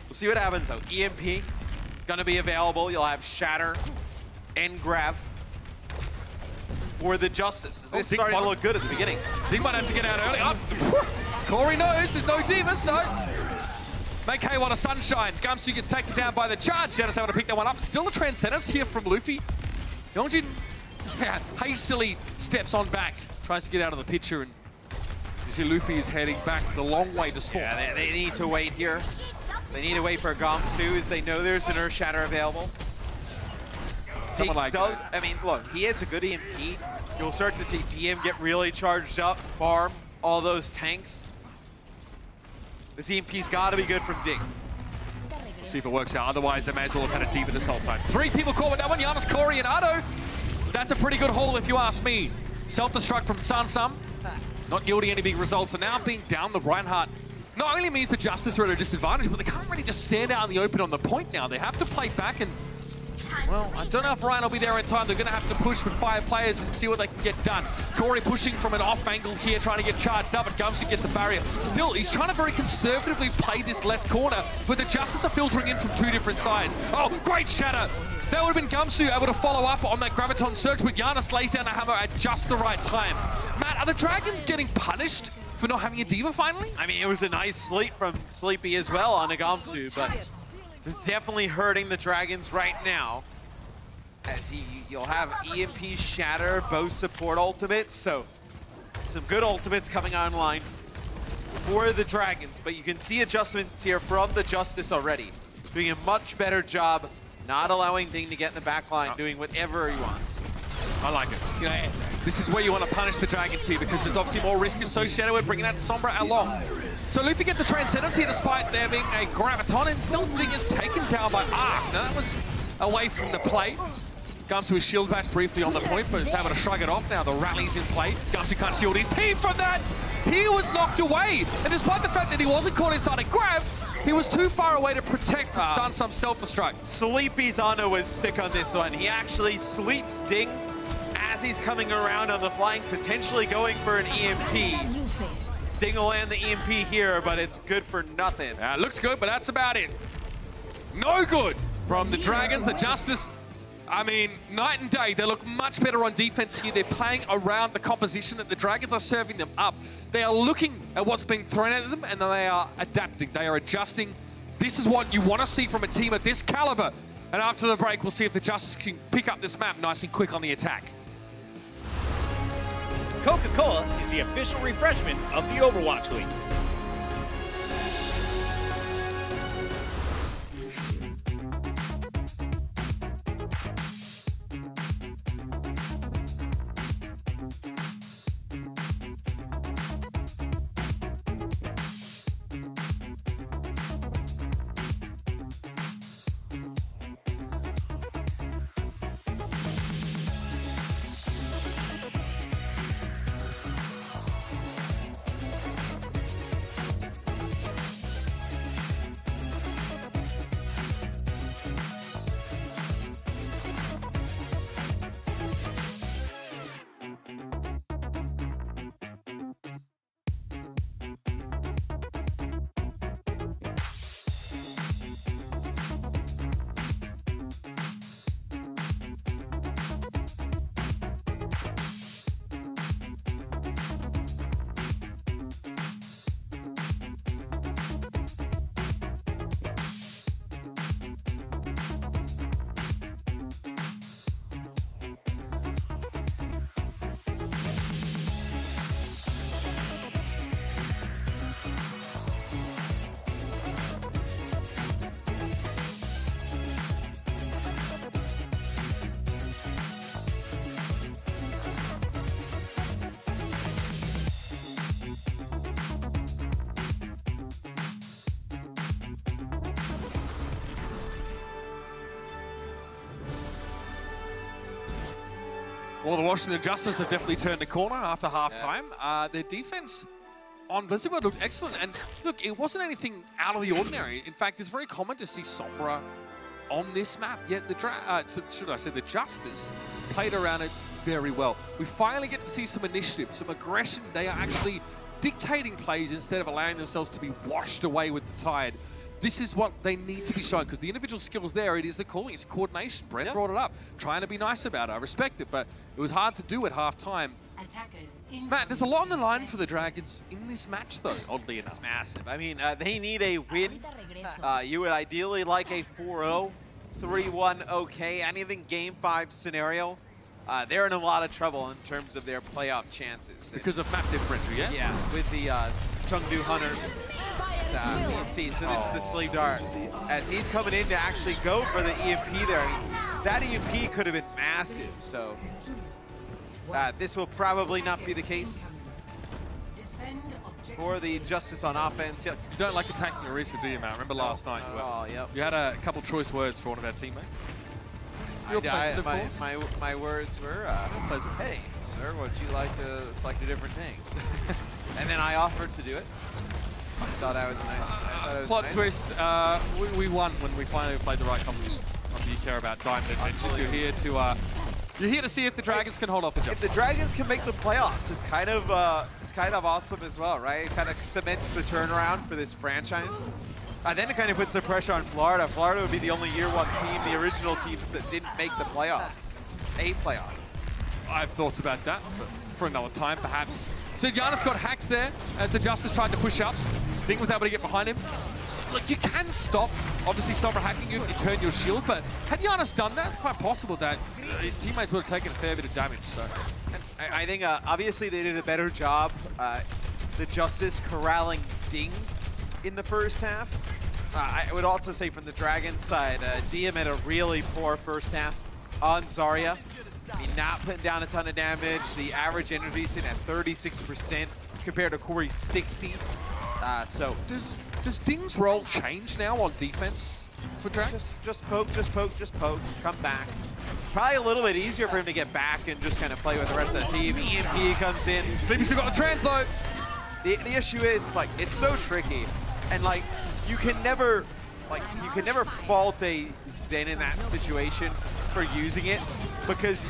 We'll see what happens though. EMP, gonna be available. You'll have Shatter and Grab for the Justice. This is starting to look good at the beginning. Ding might have to get out early. Oh. Corey knows there's no D.Va, so make hay while the sun shines. Gumsu gets taken down by the charge. Janus able to pick that one up. Still a Transcendence here from Luffy. Yongjin hastily steps on back, tries to get out of the picture, and you see Luffy is heading back the long way to spawn. Yeah, they need to wait here. They need to wait for Gumsu as they know there's an Earth Shatter available. Someone like that. I mean, look, he hits a good EMP. You'll start to see DM get really charged up, farm all those tanks. This EMP's got to be good from Ding. See if it works out. Otherwise, they may as well have had a D.Va this whole time. 3 people caught with that one. Giannis, Corey, and Otto. That's a pretty good haul if you ask me. Self-destruct from Sansum. Not yielding any big results. And now being down the Reinhardt not only means the Justice are at a disadvantage, but they can't really just stand out in the open on the point now. They have to play back and, well, I don't know if Ryan will be there in time. They're going to have to push with 5 players and see what they can get done. Corey pushing from an off angle here, trying to get charged up, and Gumsu gets a barrier. Still, he's trying to very conservatively play this left corner, but the Justice are filtering in from 2 different sides. Oh, great shatter! That would have been Gumsu able to follow up on that Graviton Surge, but Giannis lays down a hammer at just the right time. Matt, are the Dragons getting punished for not having a D.Va finally? I mean, it was a nice sleep from Sleepy as well on Gumsu, but it's definitely hurting the Dragons right now. As you'll have EMP, Shatter, both support ultimates, so some good ultimates coming online for the Dragons, but you can see adjustments here from the Justice already. Doing a much better job not allowing Ding to get in the back line, doing whatever he wants. I like it. You know, this is where you want to punish the Dragons here because there's obviously more risk associated with bringing that Sombra along. So Luffy gets a Transcendence here despite there being a Graviton, and still Ding is taken down by Arc. Now that was away from the play. Gumsu his shield bash briefly on the point, but is able to shrug it off now. The rally's in play. Gumsu can't shield his team from that. He was knocked away. And despite the fact that he wasn't caught inside a grab, he was too far away to protect from Sansum's self-destruct. Sleepy's Ana was sick on this one. He actually sleeps Ding as he's coming around on the flank, potentially going for an EMP. Ding will land the EMP here, but it's good for nothing. Looks good, but that's about it. No good from the Dragons. The Justice, I mean, night and day. They look much better on defense here. They're playing around the composition that the Dragons are serving them up. They are looking at what's being thrown at them, and they are adapting. They are adjusting. This is what you want to see from a team of this caliber. And after the break, we'll see if the Justice can pick up this map nice and quick on the attack. Coca-Cola is the official refreshment of the Overwatch League. Well, the Washington Justice have definitely turned the corner after halftime. Their defense on Blizzard World looked excellent. And look, it wasn't anything out of the ordinary. In fact, it's very common to see Sombra on this map. Yet the Justice played around it very well. We finally get to see some initiative, some aggression. They are actually dictating plays instead of allowing themselves to be washed away with the tide. This is what they need to be shown, because the individual skills there, it is the calling, it's coordination. Brent brought it up, trying to be nice about it. I respect it, but it was hard to do at half-time. Matt, there's a lot on the line for the Dragons in this match, though, oddly enough. It's massive. I mean, they need a win. You would ideally like a 4-0, 3-1 okay, anything Game 5 scenario. They're in a lot of trouble in terms of their playoff chances. Because of map differential, yes? Yeah, with the Chengdu Hunters. You can see as soon as the sleeve dart, as he's coming in to actually go for the EMP there. I mean, that EMP could have been massive, so this will probably not be the case for the Justice on offense. Yep. You don't like attacking Orisa, do you, Matt? Remember last night? You had a couple choice words for one of our teammates. My words were, hey, sir, would you like to select a different thing? And then I offered to do it. I thought that was nice. Plot twist, we won when we finally played the right competition. What do you care about Diamond Adventures? You're here to see if the Dragons can hold off the Justice. If the Dragons can make the playoffs, it's kind of awesome as well, right? It kind of cements the turnaround for this franchise. Then it kind of puts the pressure on Florida. Florida would be the only year one team, the original teams that didn't make the playoffs. A playoff. I've thought about that, but for another time, perhaps. So Giannis got hacked there as the Justice tried to push up. Ding was able to get behind him. Look, you can stop, obviously, Sombra hacking you if you turn your shield, but had Giannis done that, it's quite possible that his teammates would have taken a fair bit of damage. So I think, obviously, they did a better job, the Justice corralling Ding in the first half. I would also say from the Dragon side, Diem had a really poor first half on Zarya. I mean, not putting down a ton of damage. The average energy sitting at 36% compared to Corey's 60. So does Ding's role change now on defense for Dragons? Just poke, come back. Probably a little bit easier for him to get back and just kind of play with the rest of the team. EMP comes in. Sleepy's still got the translate. The issue is, like, it's so tricky, and like you can never fault a Zen in that situation for using it, because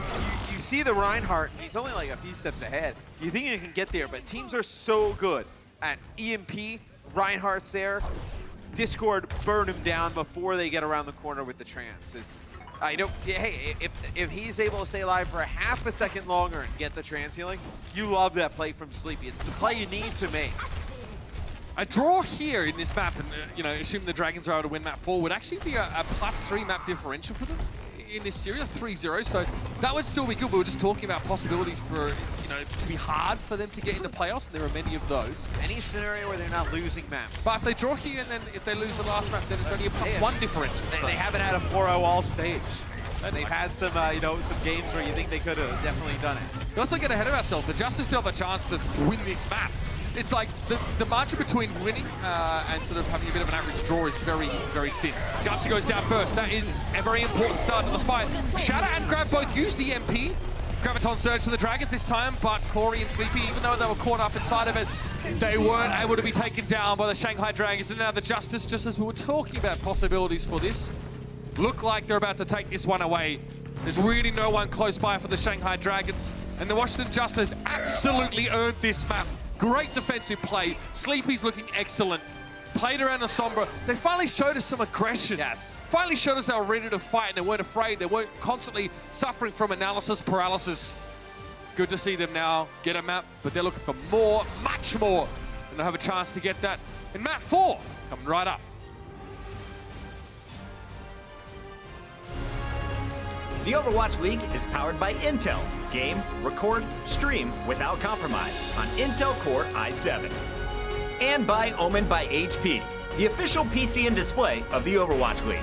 you see the Reinhardt, he's only like a few steps ahead. You think you can get there, but teams are so good at EMP. Reinhardt's there. Discord burn him down before they get around the corner with the trance. Hey, if he's able to stay alive for a half a second longer and get the trance healing, you love that play from Sleepy. It's the play you need to make. A draw here in this map, and assuming the Dragons are able to win map 4, would actually be a +3 map differential for them in this series, 3-0. So that would still be good. We were just talking about possibilities for to be hard for them to get into playoffs, and there are many of those. Any scenario where they're not losing maps. But if they draw here and then if they lose the last map, then it's only a +1 differential. They haven't had a 4-0 all stage. They've had some, some games where you think they could have definitely done it. Let's not get ahead of ourselves. The Justice still have a chance to win this map. It's like the margin between winning and sort of having a bit of an average draw is very, very thin. Gupsy goes down first. That is a very important start to the fight. Shatter and Grab both used EMP. Graviton surge to the Dragons this time, but Corey and Sleepy, even though they were caught up inside of it, they weren't able to be taken down by the Shanghai Dragons. And now the Justice, just as we were talking about possibilities for this, look like they're about to take this one away. There's really no one close by for the Shanghai Dragons, and the Washington Justice absolutely earned this map. Great defensive play. Sleepy's looking excellent. Played around the Sombra. They finally showed us some aggression. Yes. Finally showed us they were ready to fight and they weren't afraid. They weren't constantly suffering from analysis paralysis. Good to see them now get a map, but they're looking for more, much more. And they'll have a chance to get that in map 4. Coming right up. The Overwatch League is powered by Intel. Game, record, stream without compromise on Intel Core i7. And by Omen by HP, the official PC and display of the Overwatch League.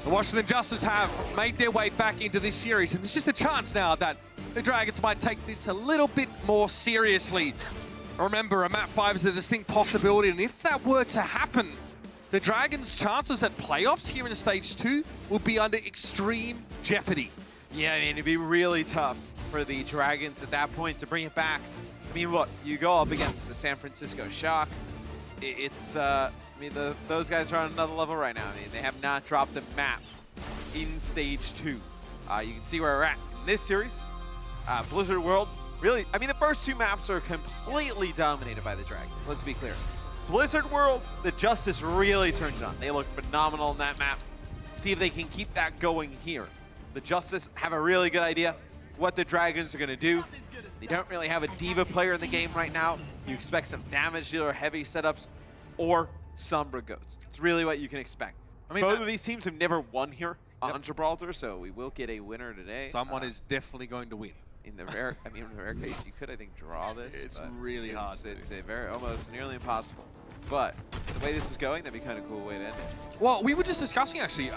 The Washington Justice have made their way back into this series, and there's just a chance now that the Dragons might take this a little bit more seriously. Remember, a map 5 is a distinct possibility, and if that were to happen, the Dragons' chances at playoffs here in Stage 2 will be under extreme jeopardy. Yeah, I mean, it'd be really tough for the Dragons at that point to bring it back. I mean, look, you go up against the San Francisco Shock. Those guys are on another level right now. I mean, they have not dropped a map in Stage 2. You can see where we're at in this series. Blizzard World, really, I mean, the first 2 maps are completely dominated by the Dragons, let's be clear. Blizzard World, the Justice really turned it on. They look phenomenal in that map. See if they can keep that going here. The Justice have a really good idea what the Dragons are going to do. They don't really have a diva player in the game right now. You expect some damage dealer heavy setups or Sombra goats. It's really what you can expect. I mean, both of these teams have never won here on Gibraltar, so we will get a winner today. Someone is definitely going to win. In the rare, in the rare case, you could, I think, draw this. It's really hard to. It's a very, almost nearly impossible. But the way this is going, that'd be kind of a cool way to end it. Well, we were just discussing, actually,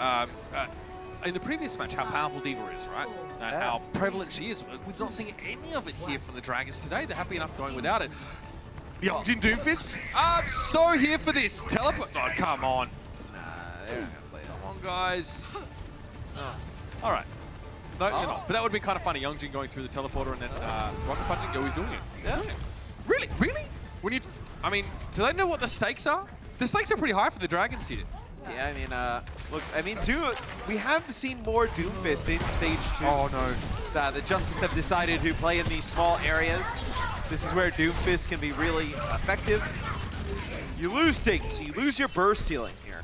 in the previous match, how powerful Diva is, right? And how prevalent she is. We're not seeing any of it here from the Dragons today. They're happy enough going without it. Youngjin Doomfist, I'm so here for this. Teleport. Oh, come on. Nah, they're not going to play that. Come on, guys. Oh. All right. No, you're not. But that would be kind of funny. Youngjin going through the teleporter and then rocket punching. Oh, he's doing it. Yeah. Really? Really? When you, I mean, do they know what the stakes are? The stakes are pretty high for the Dragons here. Yeah, I mean, look, I mean, we have seen more Doomfist in Stage 2. Oh, no. So the Justice have decided to play in these small areas. This is where Doomfist can be really effective. You lose things. You lose your burst healing here.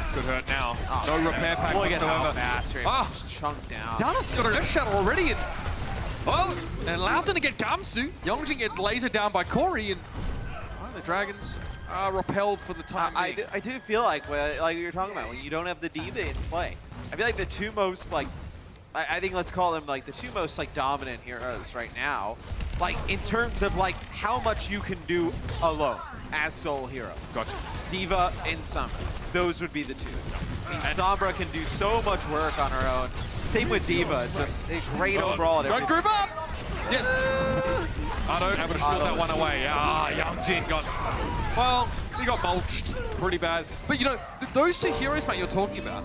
It's good hurt now. Oh, no repair pack look at how whatsoever. fast you're just chunked down. Giannis got an Earth Shuttle already. And allows him to get Gamsu. Youngjin gets lasered down by Corey, and the Dragons are repelled for the time being. I do feel like you were talking about, when you don't have the diva in play, I feel like the 2 most, like, I think let's call them like the 2 most like dominant heroes right now, like in terms of like how much you can do alone as sole hero. Gotcha. Diva and Sombra, those would be the 2. I mean, Sombra can do so much work on her own. Same with Diva, just a great overall. Don't group up! Yes! Otto able to steal that one away. Youngjin got, well, he got mulched pretty bad. But you know, those 2 heroes, mate, you're talking about,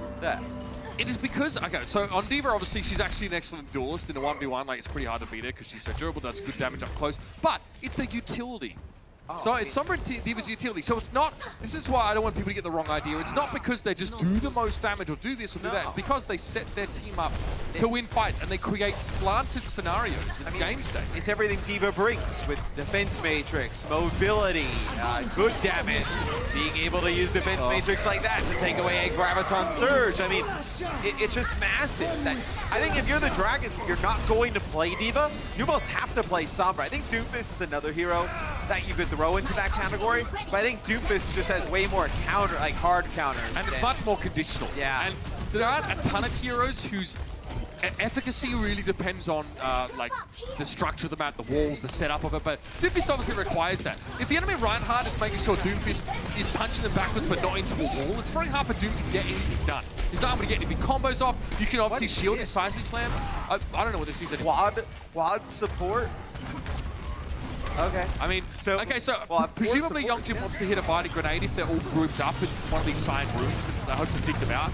it is because, okay, so on Diva, obviously, she's actually an excellent duelist in a 1v1. Like, it's pretty hard to beat her because she's so durable, does good damage up close. But it's the utility. So it's Sombra and Diva's utility. So it's not, this is why I don't want people to get the wrong idea. It's not because they just do the most damage or do this or do that. It's because they set their team up to win fights and they create slanted scenarios in game state. It's everything Diva brings with defense matrix, mobility, good damage, being able to use defense matrix like that to take away a graviton surge. I mean, it's just massive. I think if you're the Dragons, you're not going to play Diva, you almost have to play Sombra. I think Doomfist is another hero that you could throw into that category, but I think Doomfist just has way more counter, like hard counters. And it's much more conditional. Yeah. And there aren't a ton of heroes whose efficacy really depends on like the structure of the map, the walls, the setup of it, but Doomfist obviously requires that. If the enemy Reinhardt is making sure Doomfist is punching them backwards but not into a wall, it's very hard for Doom to get anything done. He's not able to get any big combos off. You can obviously shield his seismic slam. I don't know what this is anymore. Quad support. Okay. I mean, so presumably Youngjin wants to hit a Vita grenade if they're all grouped up in one of these side rooms, and I hope to dig them out.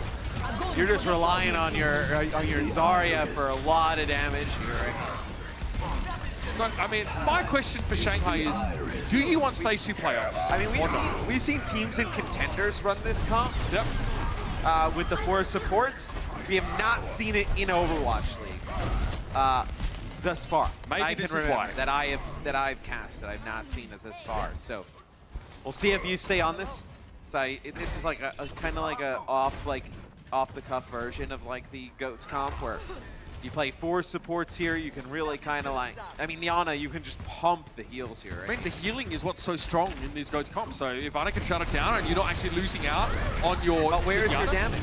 You're just relying on your Zarya for a lot of damage here, right? So, I mean, my question for Shanghai is, do you want Stage 2 playoffs? I mean, we've seen teams and contenders run this comp. Yep. With the 4 supports. We have not seen it in Overwatch League. Thus far. Maybe this is why. That I've cast, that I've not seen it this far. So we'll see if you stay on this. So this is like a kind of like a off the cuff version of like the GOATS comp where you play 4 supports here. You can really kind of like, I mean, the Ana, you can just pump the heals here, right? I mean, the healing is what's so strong in these GOATS comps. So if Ana can shut it down and you're not actually losing out on your... But where is your damage?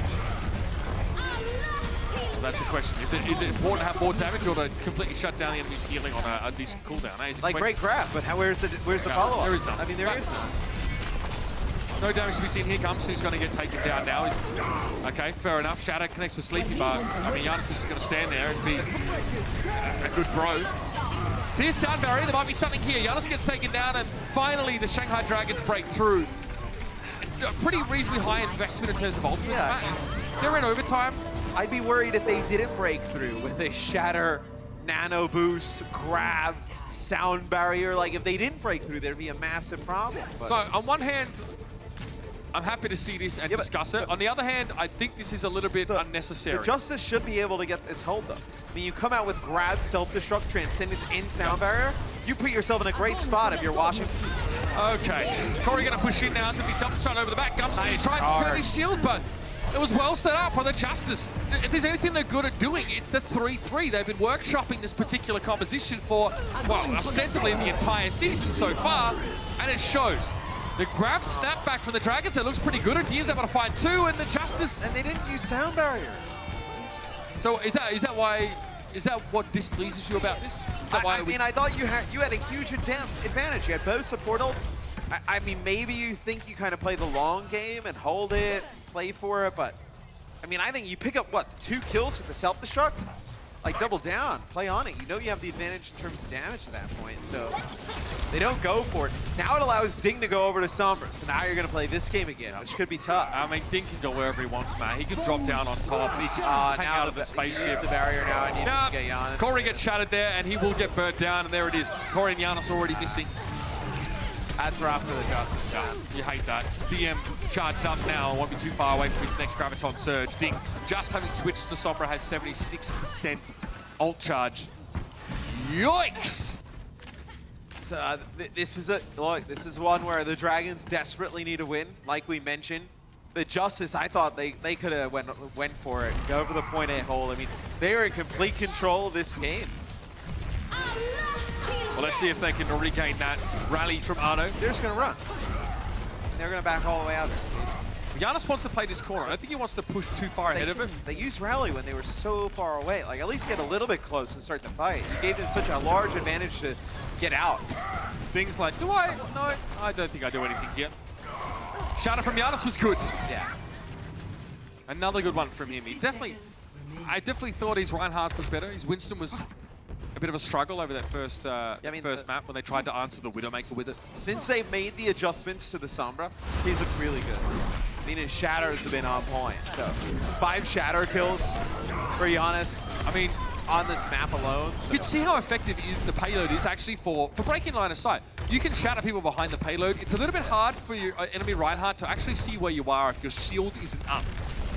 That's the question. Is it important to have more damage or to completely shut down the enemy's healing on a decent cooldown? Like great grab, but where's the follow-up? There is none. I mean, there is none. No damage to be seen here. Gumsu's going to get taken down now. Okay, fair enough. Shadow connects with Sleepy, but I mean, Giannis is just going to stand there and be a good bro. So here's Sound Barrier. There might be something here. Giannis gets taken down, and finally the Shanghai Dragons break through. A pretty reasonably high investment in terms of ultimate. Yeah. They're in overtime. I'd be worried if they didn't break through with a Shatter, Nano Boost, Grab, Sound Barrier. Like, if they didn't break through, there'd be a massive problem. But So on one hand, I'm happy to see this and discuss it. On the other hand, I think this is a little bit unnecessary. the Justice should be able to get this hold, though. I mean, you come out with Grab, Self-Destruct, Transcendence, and Sound Barrier, you put yourself in a great spot if you're Washington. Okay, Corey going to push in now. It's going to be self-destruct over the back. Gumsu trying to turn his shield, but it was well set up by the Justice. If there's anything they're good at doing, it's the 3-3. They've been workshopping this particular composition for, well, ostensibly the entire season so far, and it shows. The grab snap back from the Dragons, it looks pretty good. Diem's able to find two, and the Justice... And they didn't use Sound Barrier. So is that what displeases you about this? Is that why I mean, I thought you had a huge advantage. You had both support ults. I mean, maybe you think you kind of play the long game and hold it, play for it, but I mean, I think you pick up, what, 2 kills with the self-destruct? Like, double down, play on it. You know you have the advantage in terms of damage at that point, so they don't go for it. Now it allows Ding to go over to Sombra, so now you're going to play this game again, which could be tough. I mean, Ding can go wherever he wants, man. He can drop down on top. He can hang out of the spaceship. The barrier now, and you need to get Giannis. Corey gets shattered there, and he will get burnt down, and there it is. Corey and Giannis already missing. That's rough for the Justice. Yeah, you hate that. DM charged up now and won't be too far away from his next Graviton Surge. Ding, just having switched to Sombra, has 76% ult charge. Yikes! So this is one where the Dragons desperately need to win, like we mentioned. The Justice, I thought they could have went for it, go for the point A hole. I mean, they are in complete control of this game. Well, let's see if they can regain that rally from Arno. They're just gonna run. They're gonna back all the way out there. Giannis wants to play this corner. I don't think he wants to push too far ahead of him. They used rally when they were so far away. Like, at least get a little bit close and start the fight. You gave them such a large advantage to get out. Things like, do I? No, I don't think I do anything yet. Shatter from Giannis was good. Yeah. Another good one from him. I definitely thought his Reinhardt's looked better. His Winston was a bit of a struggle over that first first map when they tried to answer the Widowmaker with it. Since they made the adjustments to the Sombra, he's looked really good. I mean, his shatters have been on point. So 5 shatter kills for Giannis. I mean, on this map alone. So. You can see how effective the payload is actually for breaking line of sight. You can shatter people behind the payload. It's a little bit hard for your enemy Reinhardt to actually see where you are if your shield isn't up.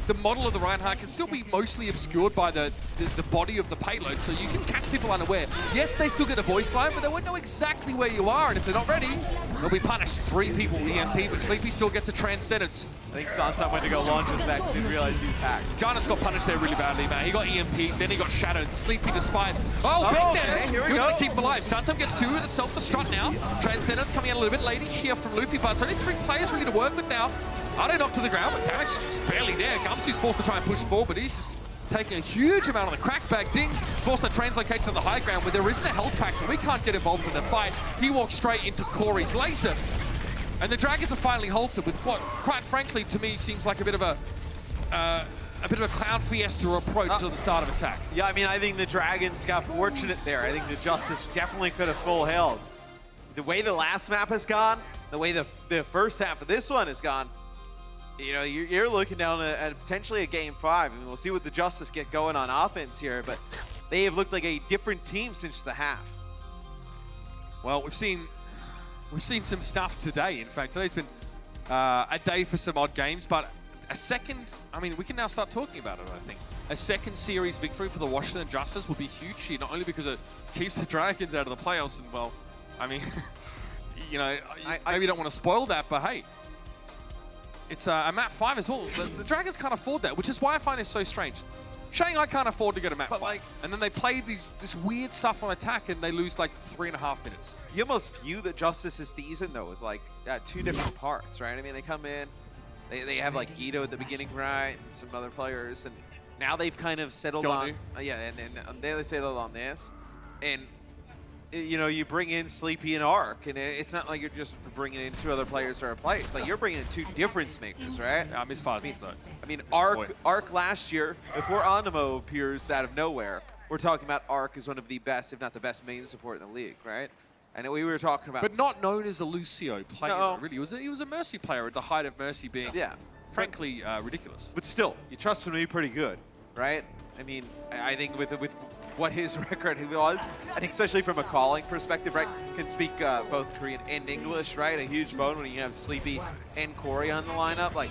The model of the Reinhardt can still be mostly obscured by the body of the payload, so you can catch people unaware. Yes, they still get a voice line, but they won't know exactly where you are, and if they're not ready, they'll be punished. 3 people EMP, but Sleepy still gets a Transcendence. I think Sansan went to go launch his back, didn't realize he was hacked. Giannis got punished there really badly, man. He got EMP, then he got shattered. Sleepy despite... Oh, big there! Okay, here we He was go. gonna keep him alive. Sansan gets 2 with a self-destruct now. Transcendence coming out a little bit late here from Luffy, but it's only 3 players really to work with now. Arno knocked to the ground, but damage is barely there. Gumsu's forced to try and push forward, but he's just taking a huge amount of the crackback. Ding is forced to translocate to the high ground where there isn't a health pack, so we can't get involved in the fight. He walks straight into Corey's laser. And the Dragons are finally halted with what, quite frankly, to me, seems like a bit of a clown fiesta approach to the start of attack. Yeah, I mean, I think the Dragons got fortunate there. I think the Justice definitely could have full held. The way the last map has gone, the way the first half of this one has gone, you know, you're looking down at potentially a game 5. I mean, we'll see what the Justice get going on offense here, but they have looked like a different team since the half. Well, we've seen some stuff today. In fact, today's been a day for some odd games, but a second, I mean, we can now start talking about it, I think. A second series victory for the Washington Justice would be huge here, not only because it keeps the Dragons out of the playoffs, and well, I mean, you know, maybe you don't want to spoil that, but hey, it's a map 5 as well. The Dragons can't afford that, which is why I find this so strange. Shanghai can't afford to get a map 5. And then they play this weird stuff on attack and they lose like 3.5 minutes. You almost view the Justice's season, though, as like 2 different parts, right? I mean, they come in, they have like Guido at the beginning, right? And some other players. And now they've kind of settled on... yeah, and they settled on this. And you know, you bring in Sleepy and Arc, and it's not like you're just bringing in 2 other players to replace. Like, you're bringing in 2 difference makers, right? I miss Fazis, though. I mean, Boy. Arc last year, before Animo appears out of nowhere, we're talking about Arc as one of the best, if not the best, main support in the league, right? And we were talking about... But not known as a Lucio player, No. really. He was a Mercy player at the height of Mercy being, frankly, ridiculous. But still, you trust him to be pretty good, right? I mean, I think with what his record was, I think especially from a calling perspective, right? Can speak both Korean and English, right? A huge bone when you have Sleepy and Corey on the lineup. Like,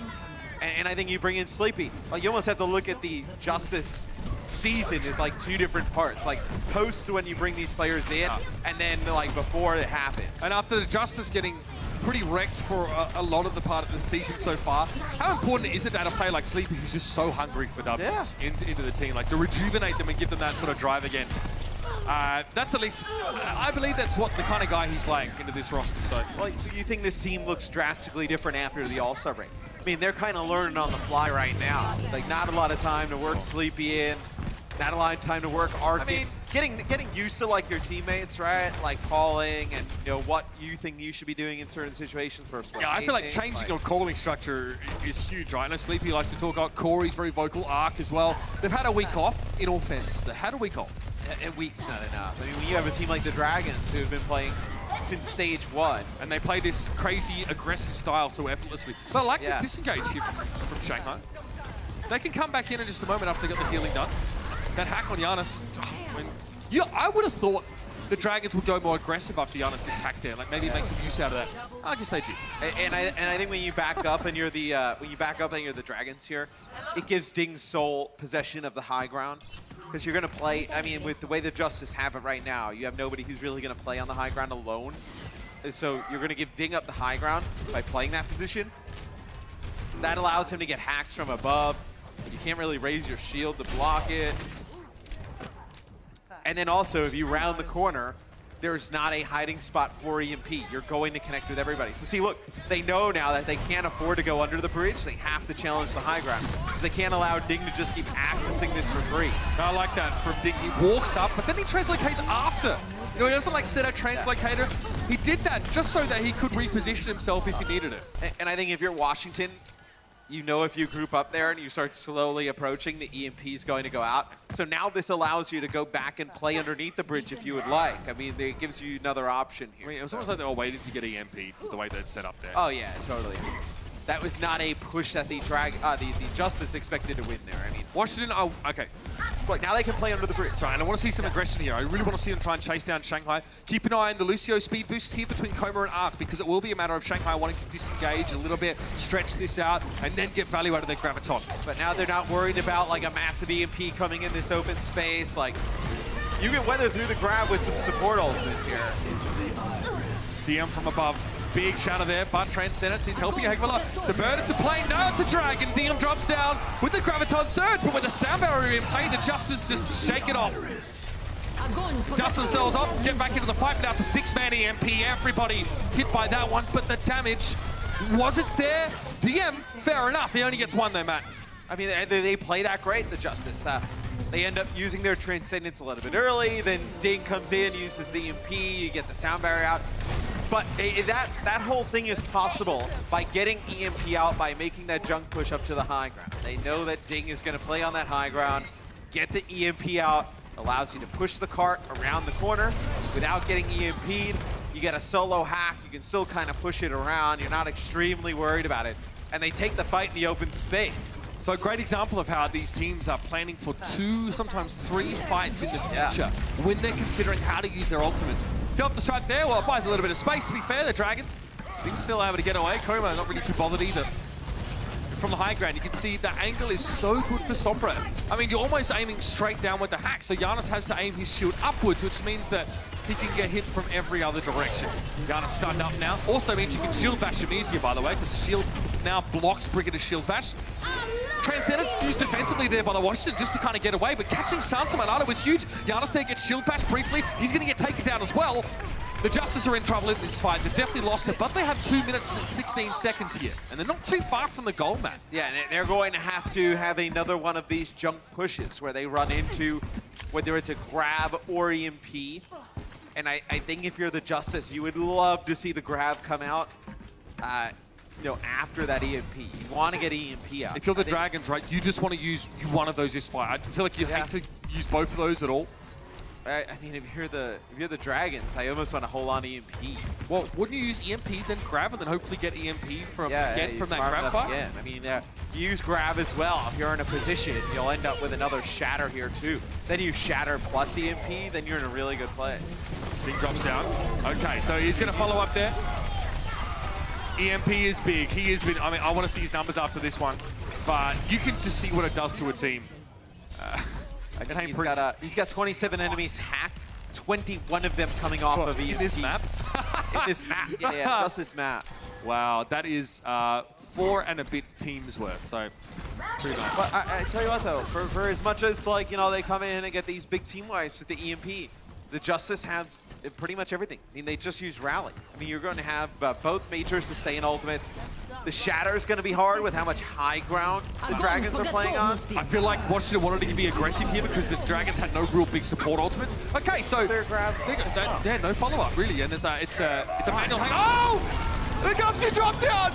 and I think you bring in Sleepy. Like, you almost have to look at the Justice season as like 2 different parts. Like, post when you bring these players in, and then like before it happened. And after the Justice getting pretty wrecked for a lot of the part of the season so far, how important is it to have a player like Sleepy who's just so hungry for W's into the team, like to rejuvenate them and give them that sort of drive again? That's at least, I believe that's what the kind of guy he's like into this roster. So, Well, you think this team looks drastically different after the All-Star break? I mean, they're kind of learning on the fly right now. Like, not a lot of time to work Sleepy in, not a lot of time to work Arc in. Getting used to like your teammates, right? Like calling and you know what you think you should be doing in certain situations versus what yeah, I they feel like think, changing your calling structure is huge, right? I know Sleepy likes to talk about Corey's very vocal, Arc as well. They've had a week off, in all fairness. They had a week off. A week's not enough. I mean, when you have a team like the Dragons who have been playing since stage 1. And they play this crazy, aggressive style so effortlessly. But I like this disengage here from Shanghai. They can come back in just a moment after they got the healing done. That hack on Giannis, I would have thought the Dragons would go more aggressive after Giannis gets hacked there. Like maybe make some use out of that. I guess they did. And I think when you back up and you're the Dragons here, it gives Ding's Soul possession of the high ground. Because you're going to play, I mean, with the way the Justice have it right now, you have nobody who's really going to play on the high ground alone. And so you're going to give Ding up the high ground by playing that position. That allows him to get hacks from above. You can't really raise your shield to block it. And then also, if you round the corner, there's not a hiding spot for EMP. You're going to connect with everybody. So see, look, they know now that they can't afford to go under the bridge. They have to challenge the high ground. Because they can't allow Ding to just keep accessing this for free. I like that from Ding. He walks up, but then he translocates after. You know, he doesn't like set a translocator. He did that just so that he could reposition himself if he needed it. And I think if you're Washington, you know if you group up there and you start slowly approaching, the EMP is going to go out. So now this allows you to go back and play underneath the bridge if you would like. I mean, it gives you another option here. I mean, it was almost like they were waiting to get EMP'd the way they'd set up there. Oh yeah, totally. That was not a push that the Justice expected to win there. I mean, Washington, okay. Look, now they can play under the bridge. Right, and I want to see some aggression here. I really want to see them try and chase down Shanghai. Keep an eye on the Lucio speed boost here between Coma and Arc, because it will be a matter of Shanghai wanting to disengage a little bit, stretch this out, and then get value out of their Graviton. But now they're not worried about like a massive EMP coming in this open space. Like, you can weather through the grab with some support ultimates here. DM from above. Big shadow there, but Transcendence, he's helping a heck of a lot. It's a bird, it's a plane, no, it's a dragon. DM drops down with the Graviton Surge, but with the sound barrier in play, the Justice just shake it off. Dust themselves off, get back into the fight. Now it's a 6-man EMP, everybody hit by that one, but the damage wasn't there. DM, fair enough, he only gets 1 though, Matt. I mean, they play that great, the Justice. They end up using their Transcendence a little bit early, then Ding comes in, uses the EMP, you get the sound barrier out. But that whole thing is possible by getting EMP out, by making that junk push up to the high ground. They know that Ding is going to play on that high ground, get the EMP out, allows you to push the cart around the corner without getting EMP'd. You get a solo hack, you can still kind of push it around, you're not extremely worried about it. And they take the fight in the open space. So a great example of how these teams are planning for 2, sometimes 3 fights in the future when they're considering how to use their ultimates. Self-destruct there, well, it buys a little bit of space, to be fair. The Dragons didn't still able to get away. Koma not really too bothered either. From the high ground, you can see the angle is so good for Sombra. I mean, you're almost aiming straight down with the hack, so Giannis has to aim his shield upwards, which means that he can get hit from every other direction. Giannis stunned up now. Also means you can shield bash him easier, by the way, because shield now blocks Brigadier's shield bash. Transcendence used defensively there by the Washington just to kind of get away, but catching Sansa Manada was huge. Giannis there gets shield bash briefly. He's going to get taken down as well. The Justice are in trouble in this fight. They've definitely lost it, but they have 2 minutes and 16 seconds here, and they're not too far from the goal, man. Yeah, and they're going to have another one of these junk pushes where they run into, whether it's a grab or EMP, And I think if you're the Justice, you would love to see the grab come out, after that EMP. You want to get EMP out. If you're the Dragons, right, you just want to use one of those this fight. I feel like you hate to use both of those at all. I mean, if you're the Dragons, I almost want to hold on to EMP. Well, wouldn't you use EMP, then grab, and then hopefully get EMP from that grab fight? Yeah, I mean, you use grab as well. If you're in a position, you'll end up with another shatter here too. Then you shatter plus EMP, then you're in a really good place. Ding drops down. Okay, so he's going to follow up there. EMP is big. He has been, I mean, I want to see his numbers after this one, but you can just see what it does to a team. He's got 27 enemies hacked, 21 of them coming off of EMP. In this map? In this map, yeah, just this map. Wow, that is 4 and a bit teams worth, so pretty nice. But I tell you what though, for as much as like, they come in and get these big team wipes with the EMP, the Justice have pretty much everything. I mean, they just use Rally. I mean, you're going to have both majors to stay in ultimate. The Shatter is going to be hard with how much high ground the Dragons are playing on. I feel like Washington wanted to be aggressive here because the Dragons had no real big support ultimates. Okay, so no follow-up really, and it's a manual hang. Oh, the Gumsy dropped down.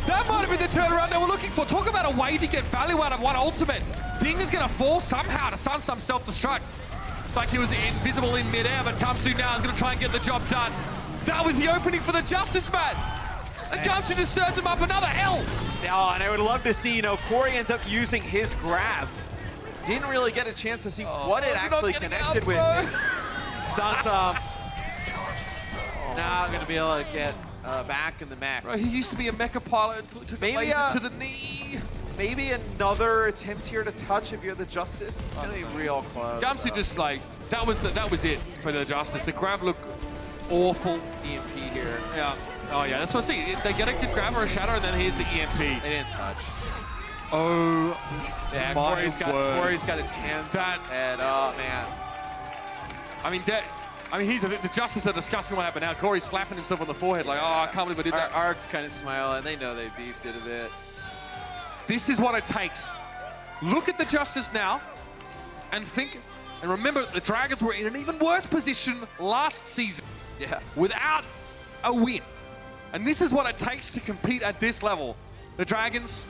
That might have been the turnaround they were looking for. Talk about a way to get value out of one ultimate. Ding is going to fall somehow to sun some self-destruct. It's like he was invisible in midair, but Kamsu now is going to try and get the job done. That was the opening for the Justice man. And Kamsu just served him up another L. Oh, and I would love to see, Corey ends up using his grab. Didn't really get a chance to see what it actually connected with. Santa now going to be able to get back in the mech. Right, he used to be a mecha pilot until he took the laser to the knee. Maybe another attempt here to touch if you're the Justice. It's going to be real close. Gumsy just like, that was it for the Justice. The grab looked awful. EMP here. Yeah. Oh yeah, that's what I see. They get a good grab or a shatter, and then here's the EMP. They didn't touch. Oh, yeah, my Corey's got his hands on his head. Oh man. I mean, the Justice are discussing what happened now. Corey's slapping himself on the forehead like, oh, I can't believe I did that. Ark's kind of smiling. They know they beefed it a bit. This is what it takes. Look at the Justice now and think, and remember the Dragons were in an even worse position last season without a win. And this is what it takes to compete at this level. The Dragons,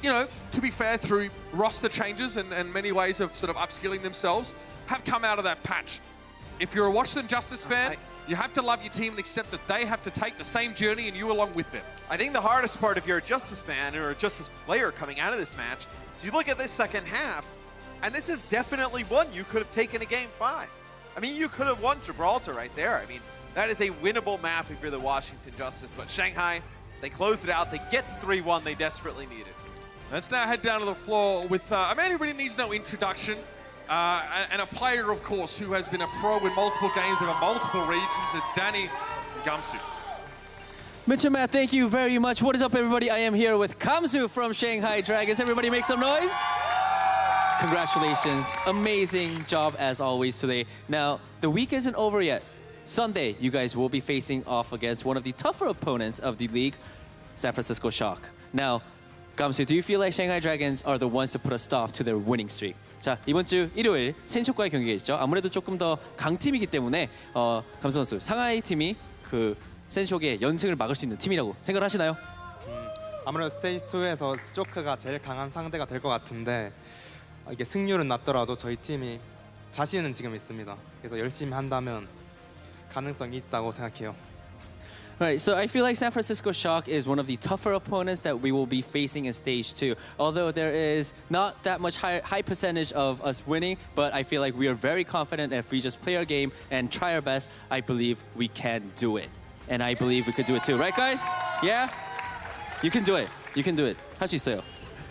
to be fair, through roster changes and many ways of sort of upskilling themselves, have come out of that patch. If you're a Washington Justice fan, you have to love your team and accept that they have to take the same journey and you along with them. I think the hardest part if you're a Justice fan or a Justice player coming out of this match is you look at this second half, and this is definitely one you could have taken a Game 5. I mean, you could have won Gibraltar right there. I mean, that is a winnable map if you're the Washington Justice. But Shanghai, they closed it out. They get 3-1 they desperately needed. Let's now head down to the floor with a man who really needs no introduction. And a player, of course, who has been a pro in multiple games over multiple regions. It's Danny Gumsu. Mitch and Matt, thank you very much. What is up, everybody? I am here with Kamsu from Shanghai Dragons. Everybody make some noise. Congratulations. Amazing job as always today. Now, the week isn't over yet. Sunday, you guys will be facing off against one of the tougher opponents of the league, San Francisco Shock. Now, Kamsu, do you feel like Shanghai Dragons are the ones to put a stop to their winning streak? 자, 이번 주 일요일 센쇼과의 경기가 있죠. 아무래도 조금 더 강팀이기 때문에 감수 선수, 상하이 팀이 그 센쇼의 연승을 막을 수 있는 팀이라고 생각하시나요? 아무래도 스테이지 2에서 쇼크가 제일 강한 상대가 될 것 같은데 이게 승률은 낮더라도 저희 팀이 자신은 지금 있습니다. 그래서 열심히 한다면 가능성이 있다고 생각해요. Right, so I feel like San Francisco Shock is one of the tougher opponents that we will be facing in Stage 2. Although there is not that much high percentage of us winning, but I feel like we are very confident that if we just play our game and try our best, I believe we can do it. And I believe we could do it too. Right, guys? Yeah? You can do it. You can do it. 할 수 있어요.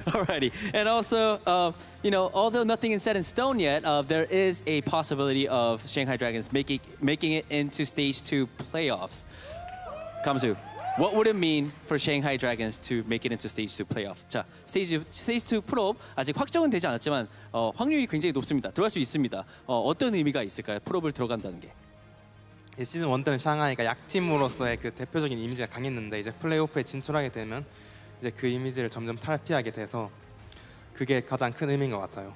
Alrighty. And also, although nothing is set in stone yet, there is a possibility of Shanghai Dragons making it into Stage 2 playoffs. Kamsu, what would it mean for Shanghai Dragons to make it into Stage 2 playoff? 자, Stage 2 프로업 아직 확정은 되지 않았지만 확률이 굉장히 높습니다. 들어갈 수 있습니다. 어떤 의미가 있을까요? 프로업을 들어간다는 게. 시즌 1 때는 샹하이가 약팀으로서의 그 대표적인 이미지가 강했는데 이제 플레이오프에 진출하게 되면 이제 그 이미지를 점점 탈피하게 돼서 그게 가장 큰 의미인 것 같아요.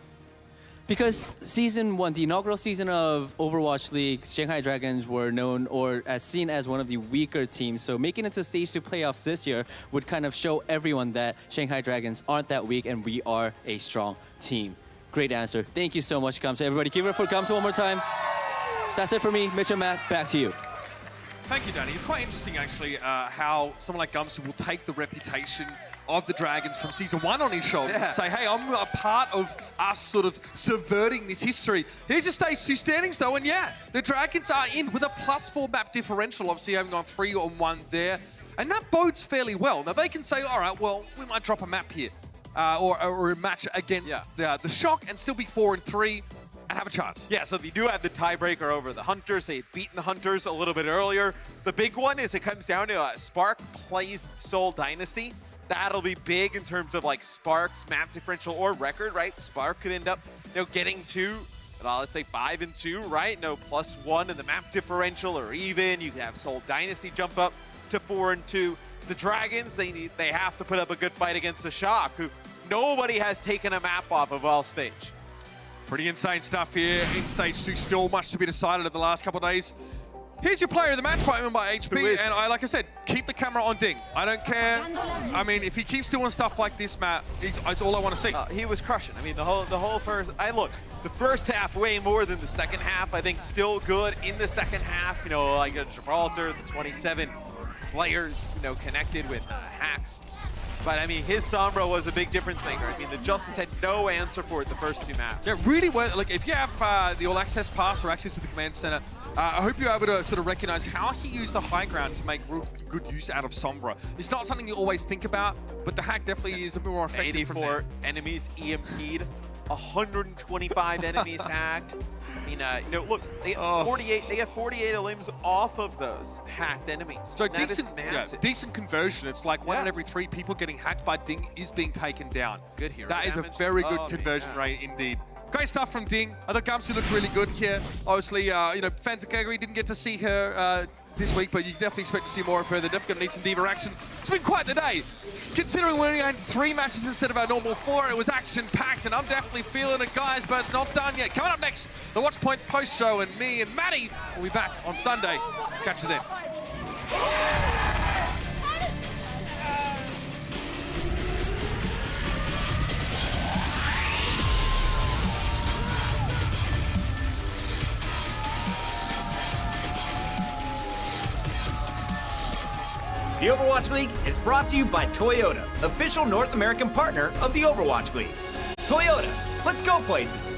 Because season 1, the inaugural season of Overwatch League, Shanghai Dragons were known or as seen as one of the weaker teams. So making it to stage 2 playoffs this year would kind of show everyone that Shanghai Dragons aren't that weak and we are a strong team. Great answer. Thank you so much, Gamsu. Everybody give it up for Gamsu one more time. That's it for me. Mitch and Matt, back to you. Thank you, Danny. It's quite interesting, actually, how someone like Gamsu will take the reputation of the Dragons from season 1 on his shoulder. Yeah. Say, hey, I'm a part of us sort of subverting this history. Here's your stage 2 standings, though, and yeah, the Dragons are in with a +4 map differential, obviously having gone 3-1 there, and that bodes fairly well. Now, they can say, all right, well, we might drop a map here, or a match against the Shock and still be 4-3 and have a chance. Yeah, so they do have the tiebreaker over the Hunters. They had beaten the Hunters a little bit earlier. The big one is it comes down to Spark plays Seoul Dynasty. That'll be big in terms of like Spark's map differential or record, right? Spark could end up, getting to, let's say 5-2, right? No +1 in the map differential, or even you can have Seoul Dynasty jump up to 4-2. The Dragons, they have to put up a good fight against the Shock, who nobody has taken a map off of all stage. Pretty insane stuff here in stage 2. Still much to be decided in the last couple of days. Here's your player of the match, by HP, and like I said, keep the camera on Ding. I don't care. I mean, if he keeps doing stuff like this, Matt, it's all I want to see. He was crushing. I mean, the whole first. The first half way more than the second half. I think still good in the second half. Like Gibraltar, the 27 players, connected with hacks. But I mean, his Sombra was a big difference maker. I mean, the Justice had no answer for it the first 2 maps. Yeah, really well. Like, if you have the All Access Pass or access to the Command Center, I hope you're able to sort of recognize how he used the high ground to make real good use out of Sombra. It's not something you always think about, but the hack definitely is a bit more effective from there. 84 enemies EMP'd, 125 enemies hacked. I mean, look, they have 48. They have 48 limbs off of those hacked enemies. So decent conversion. It's like 1 in every 3 people getting hacked by Ding is being taken down. Good hero That damage. is a very good conversion rate indeed. Great stuff from Ding. I thought Gamsu looked really good here. Obviously, fans of Gregory didn't get to see her this week, but you definitely expect to see more of her. They're definitely going to need some diva action. It's been quite the day. Considering we only had 3 matches instead of our normal 4, it was action-packed, and I'm definitely feeling it, guys, but it's not done yet. Coming up next, the Watchpoint post-show, and me and Maddie will be back on Sunday. Catch you then. The Overwatch League is brought to you by Toyota, official North American partner of the Overwatch League. Toyota, let's go places.